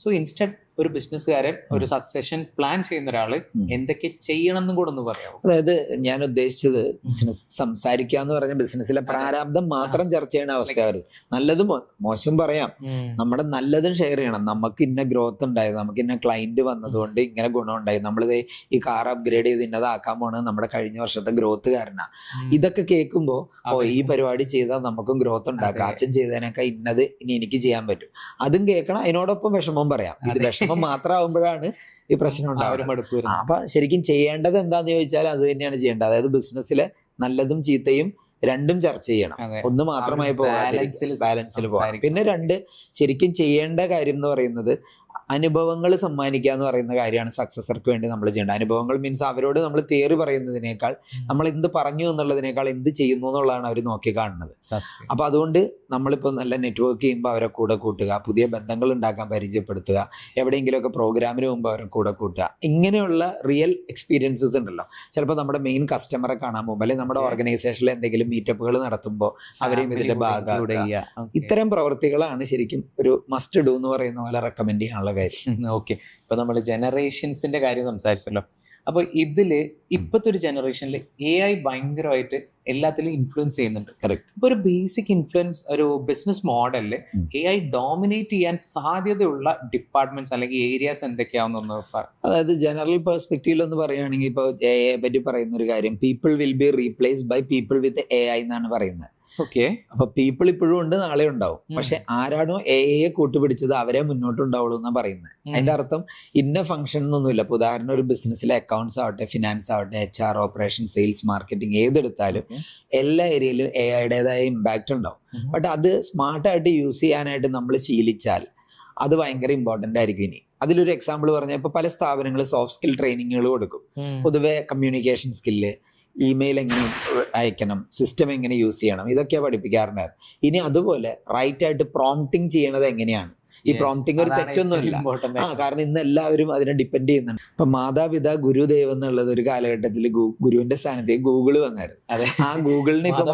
സോ ഇൻസ്റ്റഡ് ഒരു ബിസിനസ്സുകാരൻ ഒരു സക്സഷൻ പ്ലാൻ ചെയ്യുന്ന ഒരാള് എന്തൊക്കെ ചെയ്യണം എന്നും കൂടെ ഒന്ന് പറയാമോ? അതായത് ഞാൻ ഉദ്ദേശിച്ചത്, ബിസിനസ് സംസാരിക്കുക എന്ന് പറഞ്ഞ ബിസിനസ്സിലെ പ്രാരാബ്ദം മാത്രം ചർച്ച ചെയ്യണ അവസ്ഥ വരും. നല്ലതും മോശം പറയാം, നമ്മുടെ നല്ലതും ഷെയർ ചെയ്യണം. നമുക്ക് ഇന്ന ഗ്രോത്ത് ഉണ്ടായത്, നമുക്ക് ഇന്ന ക്ലൈന്റ് വന്നതുകൊണ്ട് ഇങ്ങനെ ഗുണം ഉണ്ടായി, നമ്മളിത് ഈ കാർ അപ്ഗ്രേഡ് ചെയ്ത് ഇന്നതാക്കാൻ പോണത് നമ്മുടെ കഴിഞ്ഞ വർഷത്തെ ഗ്രോത്ത് കാരണമാണ്. ഇതൊക്കെ കേൾക്കുമ്പോൾ ഈ പരിപാടി ചെയ്താൽ നമുക്കും ഗ്രോത്ത് ഉണ്ടാക്കാം, അച്ഛൻ ചെയ്തതിനൊക്കെ ഇന്നത് ഇനി എനിക്ക് ചെയ്യാൻ പറ്റും, അതും കേൾക്കണം. അതിനോടൊപ്പം വിഷമം പറയാം. ഇത് വിഷമം മാത്രമാകുമ്പോഴാണ് ഈ പ്രശ്നം ഉണ്ടാവുക. അപ്പൊ ശരിക്കും ചെയ്യേണ്ടത് എന്താന്ന് ചോദിച്ചാൽ അത് തന്നെയാണ് ചെയ്യേണ്ടത്. അതായത് ബിസിനസ്സിലെ നല്ലതും ചീത്തയും രണ്ടും ചർച്ച ചെയ്യണം. ഒന്ന് മാത്രമായി ബാലൻസിൽ പോകാം. പിന്നെ രണ്ട്, ശരിക്കും ചെയ്യേണ്ട കാര്യം എന്ന് പറയുന്നത് അനുഭവങ്ങൾ സമ്മാനിക്കുക എന്ന് പറയുന്ന കാര്യമാണ് സക്സസർക്ക് വേണ്ടി നമ്മൾ ചെയ്യേണ്ടത്. അനുഭവങ്ങൾ മീൻസ് അവരോട് നമ്മൾ തിയറി പറയുന്നതിനേക്കാൾ നമ്മൾ എന്ത് പറഞ്ഞു എന്നുള്ളതിനേക്കാൾ എന്ത് ചെയ്യുന്നു എന്നുള്ളതാണ് അവർ നോക്കി കാണുന്നത്. അപ്പൊ അതുകൊണ്ട് നമ്മളിപ്പോൾ നല്ല നെറ്റ്വർക്ക് ചെയ്യുമ്പോൾ അവരെ കൂടെ കൂട്ടുക, പുതിയ ബന്ധങ്ങൾ ഉണ്ടാക്കാൻ പരിചയപ്പെടുത്തുക, എവിടെയെങ്കിലുമൊക്കെ പ്രോഗ്രാമിന് മുമ്പ് അവരെ കൂടെ കൂട്ടുക. ഇങ്ങനെയുള്ള റിയൽ എക്സ്പീരിയൻസസ് ഉണ്ടല്ലോ. ചിലപ്പോൾ നമ്മുടെ മെയിൻ കസ്റ്റമറെ കാണാൻ പോകുമ്പോൾ അല്ലെങ്കിൽ നമ്മുടെ ഓർഗനൈസേഷനിൽ എന്തെങ്കിലും മീറ്റപ്പുകൾ നടത്തുമ്പോൾ അവരെയും ഇതിന്റെ ഭാഗമാക്കുക. ഇത്തരം പ്രവൃത്തികളാണ് ശരിക്കും ഒരു മസ്റ്റ് ഡു എന്ന് പറയുന്ന പോലെ റെക്കമെൻഡ് ചെയ്യാനുള്ള കാര്യം. ഓക്കെ, ഇപ്പൊ നമ്മൾ ജനറേഷൻസിന്റെ കാര്യം സംസാരിച്ചല്ലോ. അപ്പൊ ഇതില് ഇപ്പോഴത്തെ ഒരു ജനറേഷനിൽ AI ഭയങ്കരമായിട്ട് എല്ലാത്തിലും ഇൻഫ്ലുവൻസ് ചെയ്യുന്നുണ്ട്. Correct. ഇപ്പൊ ഒരു ബേസിക് ഇൻഫ്ലുവൻസ് ഒരു ബിസിനസ് മോഡലില് AI ഡോമിനേറ്റ് ചെയ്യാൻ സാധ്യതയുള്ള ഡിപ്പാർട്ട്മെന്റ്സ് അല്ലെങ്കിൽ ഏരിയാസ് എന്തൊക്കെയാണെന്നൊന്ന് അതായത് ജനറൽ പെർസ്പെക്റ്റീവിൽ ഒന്ന് പറയുകയാണെങ്കിൽ ഇപ്പോൾ AI പറ്റി പറയുന്ന ഒരു കാര്യം, people will be replaced by people with AI എന്നാണ് പറയുന്നത്. ഓക്കെ, അപ്പൊ പീപ്പിൾ ഇപ്പോഴും ഉണ്ട്, നാളെ ഉണ്ടാവും. പക്ഷെ ആരാണോ AI കൂട്ടുപിടിച്ചത് അവരെ മുന്നോട്ടുണ്ടാവുള്ളൂ എന്നാ പറയുന്നത്. അതിന്റെ അർത്ഥം ഇന്ന ഫംഗ്ഷൻ എന്നൊന്നുമില്ല. ഇപ്പൊ ഉദാഹരണം ഒരു ബിസിനസ്സിലെ അക്കൗണ്ട്സ് ആവട്ടെ, ഫിനാൻസ് ആവട്ടെ, HR, ഓപ്പറേഷൻ, സെയിൽസ്, മാർക്കറ്റിംഗ്, ഏതെടുത്താലും എല്ലാ ഏരിയയിലും AIയുടേതായ ഇമ്പാക്റ്റ് ഉണ്ടാവും. ബട്ട് അത് സ്മാർട്ടായിട്ട് യൂസ് ചെയ്യാനായിട്ട് നമ്മൾ ശീലിച്ചാൽ അത് ഭയങ്കര ഇമ്പോർട്ടൻ്റ് ആയിരിക്കും. ഇനി അതിലൊരു എക്സാമ്പിൾ പറഞ്ഞാൽ ഇപ്പൊ പല സ്ഥാപനങ്ങൾ സോഫ്റ്റ് സ്കിൽ ട്രെയിനിങ്ങുകൾ കൊടുക്കും. പൊതുവെ കമ്മ്യൂണിക്കേഷൻ സ്കില്ല്, ഇമെയിൽ എങ്ങനെ അയക്കണം, സിസ്റ്റം എങ്ങനെ യൂസ് ചെയ്യണം, ഇതൊക്കെയാണ് പഠിപ്പിക്കാറുണ്ടായിരുന്നു. ഇനി അതുപോലെ റൈറ്റ് ആയിട്ട് പ്രോംപ്റ്റിംഗ് ചെയ്യണത് എങ്ങനെയാണ്. ഈ പ്രോംപ്റ്റിംഗ് ഒരു തെറ്റൊന്നുമില്ല. കാരണം ഇന്ന് എല്ലാവരും അതിനെ ഡിപ്പെൻഡ് ചെയ്യുന്നുണ്ട്. ഇപ്പൊ മാതാപിതാ ഗുരുദേവ് എന്നുള്ളത് ഒരു കാലഘട്ടത്തിൽ ഗുരുവിന്റെ സ്ഥാനത്തേക്ക് ഗൂഗിള് വന്നായിരുന്നു. ആ ഗൂഗിളിന് ഇപ്പൊ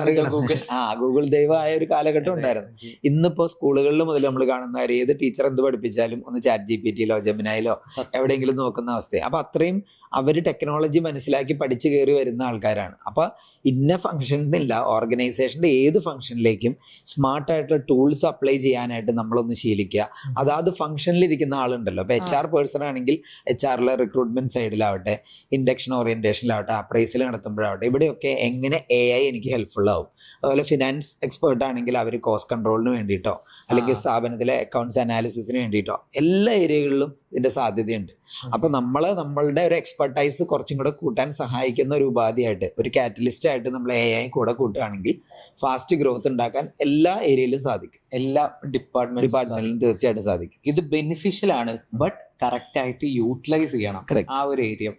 ഗൂഗിൾ ദൈവമായ ഒരു കാലഘട്ടം ഉണ്ടായിരുന്നു. ഇന്നിപ്പോ സ്കൂളുകളിൽ മുതൽ നമ്മൾ കാണുന്ന ഏത് ടീച്ചർ എന്ത് പഠിപ്പിച്ചാലും ഒന്ന് ChatGPTയിലോ ജെമിനായിലോ എവിടെയെങ്കിലും നോക്കുന്ന അവസ്ഥയാണ്. അപ്പൊ അത്രയും അവര് ടെക്നോളജി മനസ്സിലാക്കി പഠിച്ചു കയറി വരുന്ന ആൾക്കാരാണ്. അപ്പൊ ഇന്ന ഫംഗ്ഷൻ എന്നില്ല, ഓർഗനൈസേഷന്റെ ഏത് ഫംഗ്ഷനിലേക്കും സ്മാർട്ടായിട്ടുള്ള ടൂൾസ് അപ്ലൈ ചെയ്യാനായിട്ട് നമ്മളൊന്ന് ശീലിക്കുക. അതാത് ഫംഗ്ഷനിലിരിക്കുന്ന ആളുണ്ടല്ലോ. ഇപ്പൊ HR പേഴ്സൺ ആണെങ്കിൽ HRലെ റിക്രൂട്ട്മെന്റ് സൈഡിലാവട്ടെ, ഇൻഡക്ഷൻ ഓറിയന്റേഷനിലാവട്ടെ, അപ്രൈസൽ നടത്തുമ്പോഴാവട്ടെ, ഇവിടെയൊക്കെ എങ്ങനെ AI എനിക്ക് ഹെൽപ്ഫുൾ ആവും. അതുപോലെ ഫിനാൻസ് എക്സ്പേർട്ട് ആണെങ്കിൽ അവർ കോസ്റ്റ് കൺട്രോളിന് വേണ്ടിയിട്ടോ അല്ലെങ്കിൽ സ്ഥാപനത്തിലെ അക്കൗണ്ട്സ് അനാലിസിസിന് വേണ്ടിയിട്ടോ എല്ലാ ഏരിയകളിലും ഇതിന്റെ സാധ്യതയുണ്ട്. അപ്പൊ നമ്മളുടെ ഒരു എക്സ്പെർട്ടൈസ് കുറച്ചും കൂടെ കൂട്ടാൻ സഹായിക്കുന്ന ഒരു ഉപാധിയായിട്ട്, ഒരു കാറ്റലിസ്റ്റ് ആയിട്ട് നമ്മൾ AI കൂടെ കൂട്ടുകയാണെങ്കിൽ ഫാസ്റ്റ് ഗ്രോത്ത് ഉണ്ടാക്കാൻ എല്ലാ ഏരിയയിലും സാധിക്കും. എല്ലാ ഡിപ്പാർട്ട്മെന്റിലും തീർച്ചയായിട്ടും സാധിക്കും. ഇത് ബെനിഫിഷ്യൽ ആണ്, ബട്ട് കറക്റ്റ് ആയിട്ട് യൂട്ടിലൈസ് ചെയ്യണം ആ ഒരു area.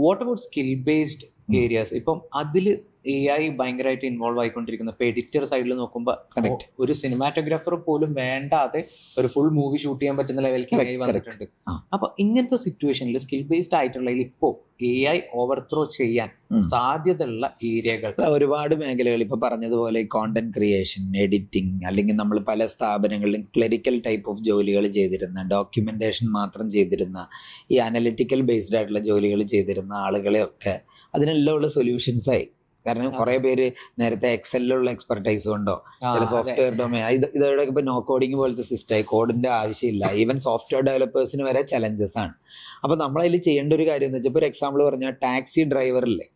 What about skill based areas? ഇപ്പം അതില് AI ഭയങ്കരമായിട്ട് ഇൻവോൾവ് ആയിക്കൊണ്ടിരിക്കുന്നു. ഇപ്പൊ എഡിറ്റർ സൈഡിൽ നോക്കുമ്പോൾ ഒരു സിനിമാറ്റോഗ്രാഫർ പോലും വേണ്ടാതെ ഒരു ഫുൾ മൂവി ഷൂട്ട് ചെയ്യാൻ പറ്റുന്ന ലെവലിലേക്ക് AI വന്നിട്ടുണ്ട്. അപ്പൊ ഇങ്ങനത്തെ സിറ്റുവേഷനിൽ സ്കിൽ ബേസ്ഡ് ആയിട്ടുള്ള ഇപ്പോ AI ഓവർത്രോ ചെയ്യാൻ സാധ്യതയുള്ള ഏരിയകൾ ഒരുപാട് മേഖലകൾ. ഇപ്പൊ പറഞ്ഞതുപോലെ കോണ്ടന്റ് ക്രിയേഷൻ, എഡിറ്റിംഗ്, അല്ലെങ്കിൽ നമ്മൾ പല സ്ഥാപനങ്ങളിലും ക്ലറിക്കൽ ടൈപ്പ് ഓഫ് ജോലികൾ ചെയ്തിരുന്ന, ഡോക്യുമെന്റേഷൻ മാത്രം ചെയ്തിരുന്ന, ഈ അനലിറ്റിക്കൽ ബേസ്ഡ് ആയിട്ടുള്ള ജോലികൾ ചെയ്തിരുന്ന ആളുകളെയൊക്കെ അതിനെല്ലാം ഉള്ള സൊല്യൂഷൻസ് ആയി. കാരണം കുറെ പേര് നേരത്തെ എക്സലിലുള്ള എക്സ്പെർട്ടൈസ് കൊണ്ടോ ചില സോഫ്റ്റ്വെയർ ഡൊമൈൻ ഇതോടെ ഇപ്പൊ നോ കോഡിങ് പോലത്തെ സിസ്റ്റമായി, കോഡിന്റെ ആവശ്യമില്ല. ഈവൻ സോഫ്റ്റ്വെയർ ഡെവലപ്പേഴ്സിന് വരെ ചലഞ്ചസ് ആണ്. അപ്പൊ നമ്മളതിൽ ചെയ്യേണ്ട ഒരു കാര്യം എന്ന് വെച്ചാൽ, ഒരു എക്സാമ്പിൾ പറഞ്ഞാൽ ടാക്സി ഡ്രൈവറില്ലേ,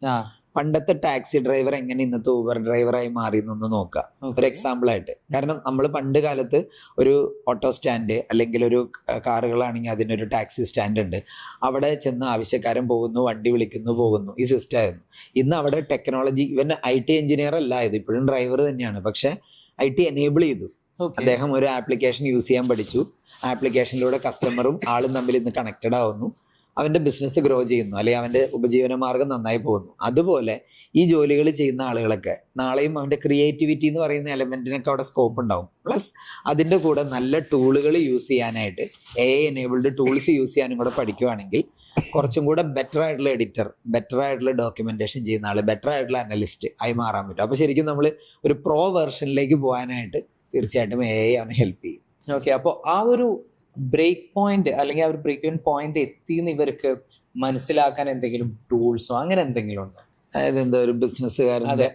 പണ്ടത്തെ ടാക്സി ഡ്രൈവർ എങ്ങനെ ഇന്നത്തെ ഊബർ ഡ്രൈവറായി മാറി എന്നൊന്ന് നോക്കാം ഒരു എക്സാമ്പിൾ ആയിട്ട്. കാരണം നമ്മൾ പണ്ട് കാലത്ത് ഒരു ഓട്ടോ സ്റ്റാൻഡ് അല്ലെങ്കിൽ ഒരു കാറുകളാണെങ്കിൽ അതിനൊരു ടാക്സി സ്റ്റാൻഡ് ഉണ്ട്. അവിടെ ചെന്ന് ആവശ്യക്കാരൻ പോകുന്നു, വണ്ടി വിളിക്കുന്നു, പോകുന്നു, ഈ സിസ്റ്റം ആയിരുന്നു. ഇന്ന് അവിടെ ടെക്നോളജി, ഇവൻ IT എഞ്ചിനീയർ അല്ല, ഇത് ഇപ്പോഴും ഡ്രൈവർ തന്നെയാണ്, പക്ഷെ IT എനേബിൾ ചെയ്തു. അദ്ദേഹം ഒരു ആപ്ലിക്കേഷൻ യൂസ് ചെയ്യാൻ പഠിച്ചു. ആപ്ലിക്കേഷനിലൂടെ കസ്റ്റമറും ആളും തമ്മിൽ ഇന്ന് കണക്റ്റഡ് ആവുന്നു. അവന്റെ ബിസിനസ് ഗ്രോ ചെയ്യുന്നു, അല്ലെങ്കിൽ അവന്റെ ഉപജീവന മാർഗം നന്നായി പോകുന്നു. അതുപോലെ ഈ ജോലികൾ ചെയ്യുന്ന ആളുകളൊക്കെ നാളെയും അവന്റെ ക്രിയേറ്റിവിറ്റി എന്ന് പറയുന്ന എലമെന്റിനൊക്കെ അവിടെ സ്കോപ്പ് ഉണ്ടാവും. പ്ലസ് അതിന്റെ കൂടെ നല്ല ടൂളുകൾ യൂസ് ചെയ്യാനായിട്ട് AI എനേബിൾഡ് ടൂൾസ് യൂസ് ചെയ്യാനും കൂടെ പഠിക്കുകയാണെങ്കിൽ കുറച്ചും കൂടെ ബെറ്റർ ആയിട്ടുള്ള എഡിറ്റർ, ബെറ്റർ ആയിട്ടുള്ള ഡോക്യുമെന്റേഷൻ ചെയ്യുന്ന ആള്, ബെറ്റർ ആയിട്ടുള്ള അനലിസ്റ്റ് ആയി മാറാൻ പറ്റും. അപ്പൊ ശരിക്കും നമ്മൾ ഒരു പ്രോ വെർഷനിലേക്ക് പോകാനായിട്ട് തീർച്ചയായിട്ടും AI അവനെ ഹെൽപ്പ് ചെയ്യും. ഓക്കെ, അപ്പോൾ ആ ഒരു ബ്രേക്ക് പോയിന്റ് അല്ലെങ്കിൽ ആ ഒരു ബ്രേക്ക് പോയിന്റ് എത്തിയെന്ന് ഇവർക്ക് മനസ്സിലാക്കാൻ എന്തെങ്കിലും ടൂൾസോ അങ്ങനെ എന്തെങ്കിലും ഉണ്ടോ? അതായത് എന്താ ഒരു ബിസിനസ്സുകാരൻ്റെ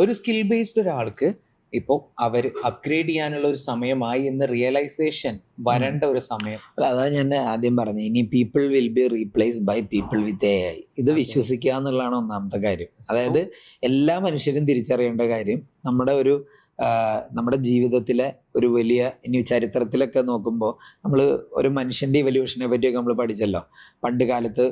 ഒരു സ്കിൽ ബേസ്ഡ് ഒരാൾക്ക് ഇപ്പോൾ അവർ അപ്ഗ്രേഡ് ചെയ്യാനുള്ള ഒരു സമയമായി എന്ന് റിയലൈസേഷൻ വരേണ്ട ഒരു സമയം. അതാ ഞാൻ ആദ്യം പറഞ്ഞു, ഇനി people will be replaced by people with AI. ഇത് വിശ്വസിക്കുക എന്നുള്ളതാണ് ഒന്നാമത്തെ കാര്യം. അതായത് എല്ലാ മനുഷ്യരും തിരിച്ചറിയേണ്ട കാര്യം, നമ്മുടെ ജീവിതത്തിലെ ഒരു വലിയ, ഇനി ചരിത്രത്തിലൊക്കെ നോക്കുമ്പോൾ നമ്മൾ ഒരു മനുഷ്യന്റെ ഇവല്യൂഷനെ പറ്റിയൊക്കെ നമ്മൾ പഠിച്ചല്ലോ. പണ്ട് കാലത്ത്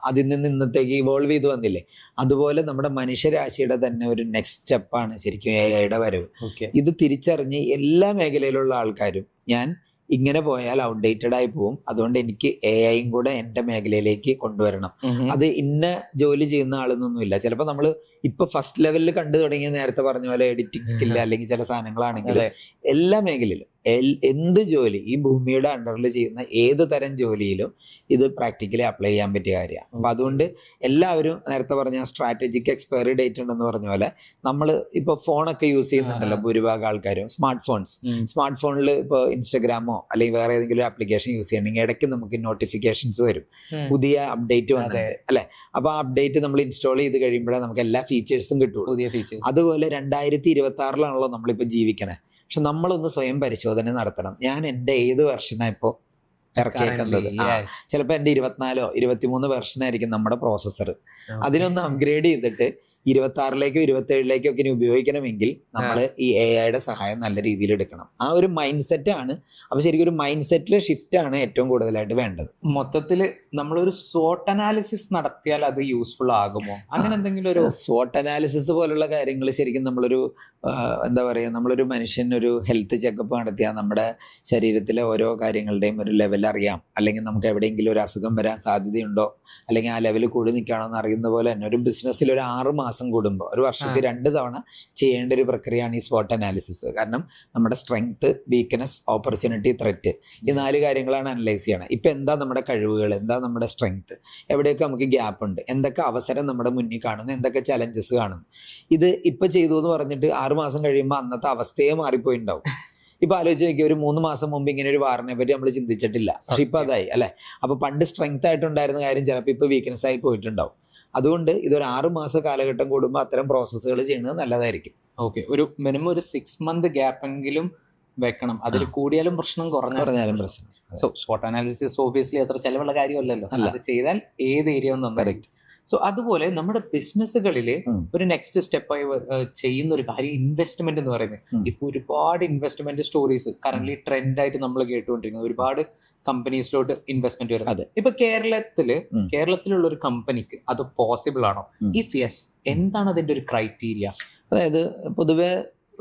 അതിൽ നിന്ന് ഇന്നത്തേക്ക് ഇവോൾവ് ചെയ്ത് വന്നില്ലേ, അതുപോലെ നമ്മുടെ മനുഷ്യരാശിയുടെ തന്നെ ഒരു നെക്സ്റ്റ് സ്റ്റെപ്പാണ് ശരിക്കും AIയുടെ വരവ്. ഇത് തിരിച്ചറിഞ്ഞ് എല്ലാ മേഖലയിലുള്ള ആൾക്കാരും ഞാൻ ഇങ്ങനെ പോയാൽ ഔട്ട്ഡേറ്റഡ് ആയി പോവും, അതുകൊണ്ട് എനിക്ക് AIയും കൂടെ എൻ്റെ മേഖലയിലേക്ക് കൊണ്ടുവരണം. അത് ഇന്ന ജോലി ചെയ്യുന്ന ആളെന്നൊന്നുമില്ല. ചിലപ്പോൾ നമ്മൾ ഇപ്പൊ ഫസ്റ്റ് ലെവലിൽ കണ്ടു തുടങ്ങിയ നേരത്തെ പറഞ്ഞ പോലെ എഡിറ്റിംഗ് സ്കില്ല് അല്ലെങ്കിൽ ചില സാധനങ്ങളാണെങ്കിൽ എല്ലാ മേഖലയിലും എന്ത് ജോലി ഈ ഭൂമിയുടെ അണ്ടറിൽ ചെയ്യുന്ന ഏത് തരം ജോലിയിലും ഇത് പ്രാക്ടിക്കലി അപ്ലൈ ചെയ്യാൻ പറ്റിയ കാര്യമാണ്. അപ്പൊ അതുകൊണ്ട് എല്ലാവരും നേരത്തെ പറഞ്ഞ സ്ട്രാറ്റജിക് എക്സ്പയറി ഡേറ്റ് ഉണ്ടെന്ന് പറഞ്ഞ പോലെ നമ്മൾ ഇപ്പൊ ഫോണൊക്കെ യൂസ് ചെയ്യുന്നുണ്ടല്ലോ ഭൂരിഭാഗം ആൾക്കാരും. സ്മാർട്ട് ഫോണിൽ ഇപ്പോൾ ഇൻസ്റ്റഗ്രാമോ അല്ലെങ്കിൽ വേറെ ഏതെങ്കിലും ആപ്ലിക്കേഷൻ യൂസ് ചെയ്യണമെങ്കിൽ ഇടയ്ക്ക് നമുക്ക് നോട്ടിഫിക്കേഷൻസ് വരും, പുതിയ അപ്ഡേറ്റ് വന്നിട്ട് അല്ലെ. അപ്പൊ ആ അപ്ഡേറ്റ് നമ്മൾ ഇൻസ്റ്റാൾ ചെയ്ത് കഴിയുമ്പോഴേ നമുക്ക് എല്ലാ ഫീച്ചേഴ്സും കിട്ടുള്ളൂ. പുതിയ ഫീച്ചേഴ്സ്. അതുപോലെ 2026 നമ്മളിപ്പോ ജീവിക്കണേ. പക്ഷെ നമ്മളൊന്ന് സ്വയം പരിശോധന നടത്തണം. ഞാൻ എൻ്റെ ഏത് വെർഷനാണ് ഇപ്പോൾ ഇറക്കിയേക്കുന്നത്? ചിലപ്പോൾ എൻ്റെ 24 or 23 വെർഷനായിരിക്കും നമ്മുടെ പ്രോസസ്സർ. അതിനൊന്ന് അപ്ഗ്രേഡ് ചെയ്തിട്ട് 26 27 ഒക്കെ ഇനി ഉപയോഗിക്കണമെങ്കിൽ നമ്മൾ ഈ AI സഹായം നല്ല രീതിയിൽ എടുക്കണം. ആ ഒരു മൈൻഡ് സെറ്റ് ആണ്. അപ്പൊ ശരിക്കും ഒരു മൈൻഡ് സെറ്റിലെ ഷിഫ്റ്റ് ആണ് ഏറ്റവും കൂടുതലായിട്ട് വേണ്ടത്. മൊത്തത്തിൽ നമ്മളൊരു SWOT അനാലിസിസ് നടത്തിയാൽ അത് യൂസ്ഫുൾ ആകുമോ? അങ്ങനെ എന്തെങ്കിലും ഒരു SWOT അനാലിസിസ് പോലുള്ള കാര്യങ്ങൾ ശരിക്കും നമ്മളൊരു എന്താ പറയുക, നമ്മളൊരു മനുഷ്യൻ ഒരു ഹെൽത്ത് ചെക്കപ്പ് നടത്തിയാൽ നമ്മുടെ ശരീരത്തിലെ ഓരോ കാര്യങ്ങളുടെയും ഒരു ലെവൽ അറിയാം. അല്ലെങ്കിൽ നമുക്ക് എവിടെയെങ്കിലും ഒരു അസുഖം വരാൻ സാധ്യതയുണ്ടോ, അല്ലെങ്കിൽ ആ ലെവൽ കൂടി നിൽക്കുകയാണോ എന്ന് അറിയുന്ന പോലെ തന്നെ ഒരു ബിസിനസ്സിൽ ഒരു 6 മാസം കൂടുമ്പോൾ, ഒരു വർഷത്തിൽ 2 തവണ ചെയ്യേണ്ട ഒരു പ്രക്രിയയാണ് ഈ SWOT അനാലിസിസ്. കാരണം നമ്മുടെ സ്ട്രെങ്ത്, വീക്ക്നെസ്, ഓപ്പർച്യൂണിറ്റി, ത്രെറ്റ്, ഈ 4 കാര്യങ്ങളാണ് അനലൈസ് ചെയ്യണം. ഇപ്പം എന്താ നമ്മുടെ കഴിവുകൾ, എന്താ നമ്മുടെ സ്ട്രെങ്ത്, എവിടെയൊക്കെ നമുക്ക് ഗ്യാപ്പ് ഉണ്ട്, എന്തൊക്കെ അവസരം നമ്മുടെ മുന്നിൽ കാണുന്നു, എന്തൊക്കെ ചലഞ്ചസ് കാണുന്നു. ഇത് ഇപ്പം ചെയ്തു എന്ന് പറഞ്ഞിട്ട് 6 മാസം കഴിയുമ്പോൾ അന്നത്തെ അവസ്ഥയെ മാറിപ്പോയിണ്ടാവും. ഇപ്പൊ ആലോചിച്ച് നോക്കിയ ഒരു 3 മാസം മുമ്പ് ഇങ്ങനെ ഒരു വാറിനെ പറ്റി നമ്മൾ ചിന്തിച്ചിട്ടില്ല. പക്ഷെ ഇപ്പൊ അതായി അല്ലെ. അപ്പൊ പണ്ട് സ്ട്രെങ്ത് ആയിട്ടുണ്ടായിരുന്ന കാര്യം ചിലപ്പോൾ ഇപ്പൊ വീക്ക്നെസ് ആയി പോയിട്ടുണ്ടാവും. അതുകൊണ്ട് ഇതൊരു 6 മാസ കാലഘട്ടം കൂടുമ്പോൾ അത്തരം പ്രോസസ്സുകൾ ചെയ്യുന്നത് നല്ലതായിരിക്കും. ഓക്കെ, ഒരു മിനിമം ഒരു 6 month ഗ്യാപ്പ് എങ്കിലും വെക്കണം. അതിൽ കൂടിയാലും പ്രശ്നം, കുറഞ്ഞാലും പ്രശ്നം. സോ SWOT അനാലിസിസ് ഓബിയസ്ലി അത്ര ചെലവുള്ള കാര്യമല്ലല്ലോ. അത് ചെയ്താൽ ഏത് ഏരിയ നന്നായിരിക്കും. സോ അതുപോലെ നമ്മുടെ ബിസിനസ്സുകളിൽ ഒരു നെക്സ്റ്റ് സ്റ്റെപ്പായി ചെയ്യുന്ന ഒരു കാര്യം ഇൻവെസ്റ്റ്മെന്റ് എന്ന് പറയുന്നത്. ഇപ്പൊ ഒരുപാട് ഇൻവെസ്റ്റ്മെന്റ് സ്റ്റോറീസ് കറന്റ് ട്രെൻഡായിട്ട് നമ്മൾ കേട്ടുകൊണ്ടിരിക്കുന്നത്. ഒരുപാട് കമ്പനീസിലോട്ട് ഇൻവെസ്റ്റ്മെന്റ് വരുന്നത്. ഇപ്പൊ കേരളത്തിലുള്ള ഒരു കമ്പനിക്ക് അത് പോസിബിൾ ആണോ? ഇഫ് യെസ്, എന്താണ് അതിന്റെ ഒരു ക്രൈറ്റീരിയ? അതായത് പൊതുവെ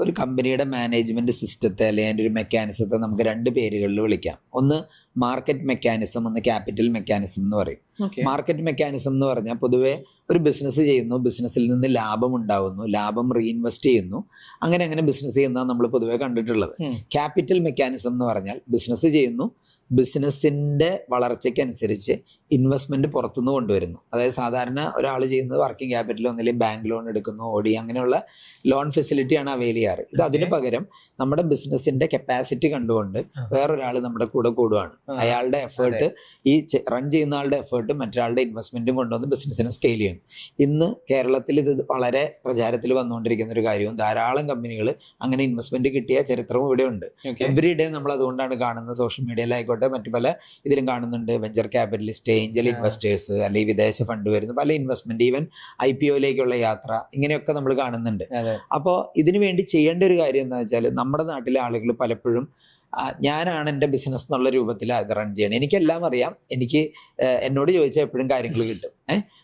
ഒരു കമ്പനിയുടെ മാനേജ്മെന്റ് സിസ്റ്റത്തെ അല്ലെങ്കിൽ അതിൻ്റെ ഒരു മെക്കാനിസത്തെ നമുക്ക് 2 പേരുകളിൽ വിളിക്കാം. ഒന്ന് മാർക്കറ്റ് മെക്കാനിസം, ഒന്ന് ക്യാപിറ്റൽ മെക്കാനിസം എന്ന് പറയും. മാർക്കറ്റ് മെക്കാനിസം എന്ന് പറഞ്ഞാൽ പൊതുവെ ഒരു ബിസിനസ് ചെയ്യുന്നു, ബിസിനസ്സിൽ നിന്ന് ലാഭം ഉണ്ടാവുന്നു, ലാഭം റീഇൻവെസ്റ്റ് ചെയ്യുന്നു, അങ്ങനെ ബിസിനസ് ചെയ്യുന്നതാണ് നമ്മൾ പൊതുവെ കണ്ടിട്ടുള്ളത്. ക്യാപിറ്റൽ മെക്കാനിസം എന്ന് പറഞ്ഞാൽ ബിസിനസ് ചെയ്യുന്നു, ബിസിനസ്സിന്റെ വളർച്ചയ്ക്കനുസരിച്ച് ഇൻവെസ്റ്റ്മെന്റ് പുറത്തുനിന്ന് കൊണ്ടുവരുന്നു. അതായത് സാധാരണ ഒരാൾ ചെയ്യുന്നത് വർക്കിംഗ് ക്യാപിറ്റൽ ഒന്നില്ലെങ്കിൽ ബാങ്ക് ലോൺ എടുക്കുന്നു, ഓടി, അങ്ങനെയുള്ള ലോൺ ഫെസിലിറ്റിയാണ് അവൈൽ ചെയ്യാറ്. ഇത് അതിന് പകരം നമ്മുടെ ബിസിനസ്സിന്റെ കപ്പാസിറ്റി കണ്ടുകൊണ്ട് വേറൊരാൾ നമ്മുടെ കൂടെ കൂടുകയാണ്. അയാളുടെ എഫേർട്ട്, ഈ റൺ ചെയ്യുന്ന ആളുടെ എഫേർട്ട് മറ്റൊരാളുടെ ഇൻവെസ്റ്റ്മെന്റും കൊണ്ടുവന്ന് ബിസിനസ്സിനെ സ്കെയിൽ ചെയ്യുന്നു. ഇന്ന് കേരളത്തിൽ ഇത് വളരെ പ്രചാരത്തിൽ വന്നുകൊണ്ടിരിക്കുന്ന ഒരു കാര്യവും ധാരാളം കമ്പനികൾ അങ്ങനെ ഇൻവെസ്റ്റ്മെന്റ് കിട്ടിയ ചരിത്രവും ഇവിടെ ഉണ്ട്. എവറി ഡേ നമ്മൾ അതുകൊണ്ടാണ് കാണുന്നത്. സോഷ്യൽ മീഡിയയിലായിക്കോട്ടെ, മറ്റു പല ഇതിലും കാണുന്നുണ്ട്. വെഞ്ചർ ക്യാപിറ്റലിസ്റ്റ്, ഏഞ്ചൽ ഇൻവെസ്റ്റേഴ്സ്, അല്ലെങ്കിൽ വിദേശ ഫണ്ട് വരുന്ന പല ഇൻവെസ്റ്റ്മെന്റ്, ഈവൻ IPO യാത്ര, ഇങ്ങനെയൊക്കെ നമ്മൾ കാണുന്നുണ്ട്. അപ്പോൾ ഇതിനു വേണ്ടി ചെയ്യേണ്ട ഒരു കാര്യം എന്താ വെച്ചാൽ, നമ്മുടെ നാട്ടിലെ ആളുകൾ പലപ്പോഴും ഞാനാണ് എൻ്റെ ബിസിനസ് എന്നുള്ള രൂപത്തിൽ അത് റൺ ചെയ്യണം. എനിക്കെല്ലാം അറിയാം, എനിക്ക് എന്നോട് ചോദിച്ചാൽ എപ്പോഴും കാര്യങ്ങൾ കിട്ടും.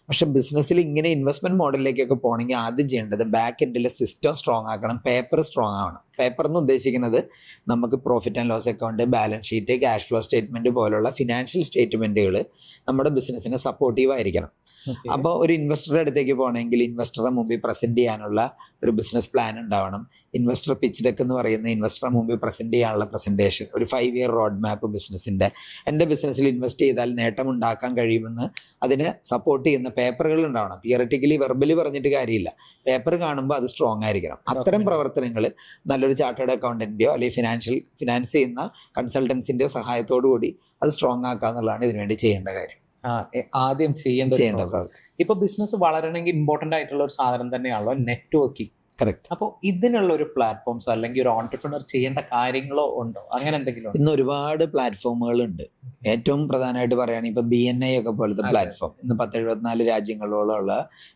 പക്ഷെ ബിസിനസ്സിൽ ഇങ്ങനെ ഇൻവെസ്റ്റ്മെന്റ് മോഡലിലേക്കൊക്കെ പോകണമെങ്കിൽ ആദ്യം ചെയ്യേണ്ടത് ബാക്ക് എൻഡിലെ സിസ്റ്റം സ്ട്രോങ് ആക്കണം, പേപ്പർ സ്ട്രോങ് ആവണം. പേപ്പർ എന്ന് ഉദ്ദേശിക്കുന്നത് നമുക്ക് profit and loss account, balance sheet, cash flow statement പോലുള്ള ഫിനാൻഷ്യൽ സ്റ്റേറ്റ്മെന്റുകൾ നമ്മുടെ ബിസിനസ്സിന് സപ്പോർട്ടീവ് ആയിരിക്കണം. അപ്പോൾ ഒരു ഇൻവെസ്റ്ററുടെ അടുത്തേക്ക് പോകണമെങ്കിൽ ഇൻവെസ്റ്ററുടെ മുമ്പിൽ പ്രസന്റ് ചെയ്യാനുള്ള ഒരു ബിസിനസ് പ്ലാൻ ഉണ്ടാവണം. ഇൻവെസ്റ്റർ പിച്ച് ഡെക്ക് എന്ന് പറയുന്ന ഇൻവെസ്റ്ററുടെ മുമ്പിൽ പ്രസന്റ് ചെയ്യാനുള്ള പ്രസന്റേഷൻ, ഒരു 5-year റോഡ് മാപ്പ് ബിസിനസ്സിന്റെ, എൻ്റെ ബിസിനസ്സിൽ ഇൻവെസ്റ്റ് ചെയ്താൽ നേട്ടം ഉണ്ടാക്കാൻ കഴിയുമെന്ന് അതിനെ സപ്പോർട്ട് ചെയ്യുന്ന പേപ്പറുകൾ ഉണ്ടാവണം. തിയററ്റിക്കലി വെർബലി പറഞ്ഞിട്ട് കാര്യമില്ല, പേപ്പർ കാണുമ്പോൾ അത് സ്ട്രോങ് ആയിരിക്കണം. അത്തരം പ്രവർത്തനങ്ങൾ നല്ലൊരു ചാർട്ടേഡ് അക്കൗണ്ടന്റെയോ അല്ലെങ്കിൽ ഫിനാൻസ് ചെയ്യുന്ന കൺസൾട്ടൻസിന്റെയോ സഹായത്തോടു കൂടി അത് സ്ട്രോങ് ആക്കുക എന്നുള്ളതാണ് ഇതിനുവേണ്ടി ചെയ്യേണ്ട കാര്യം. ആദ്യം ചെയ്യേണ്ട ഇപ്പൊ ബിസിനസ് വളരണമെങ്കിൽ ഇമ്പോർട്ടന്റ് ആയിട്ടുള്ള ഒരു സാധനം തന്നെയാണല്ലോ നെറ്റ്വർക്കിംഗ്. കറക്റ്റ്. അപ്പോൾ ഇതിനുള്ള ഒരു പ്ലാറ്റ്ഫോംസോ അല്ലെങ്കിൽ ഒരു ഓൺടർപ്രണർ ചെയ്യേണ്ട കാര്യങ്ങളോ ഉണ്ടോ? അങ്ങനെ എന്തെങ്കിലും? ഇന്ന് ഒരുപാട് പ്ലാറ്റ്ഫോമുകളുണ്ട്. ഏറ്റവും പ്രധാനമായിട്ട് പറയുകയാണെങ്കിൽ ഇപ്പൊ BNI ഒക്കെ പോലത്തെ പ്ലാറ്റ്ഫോം, ഇന്ന് 174 രാജ്യങ്ങളോളമുള്ള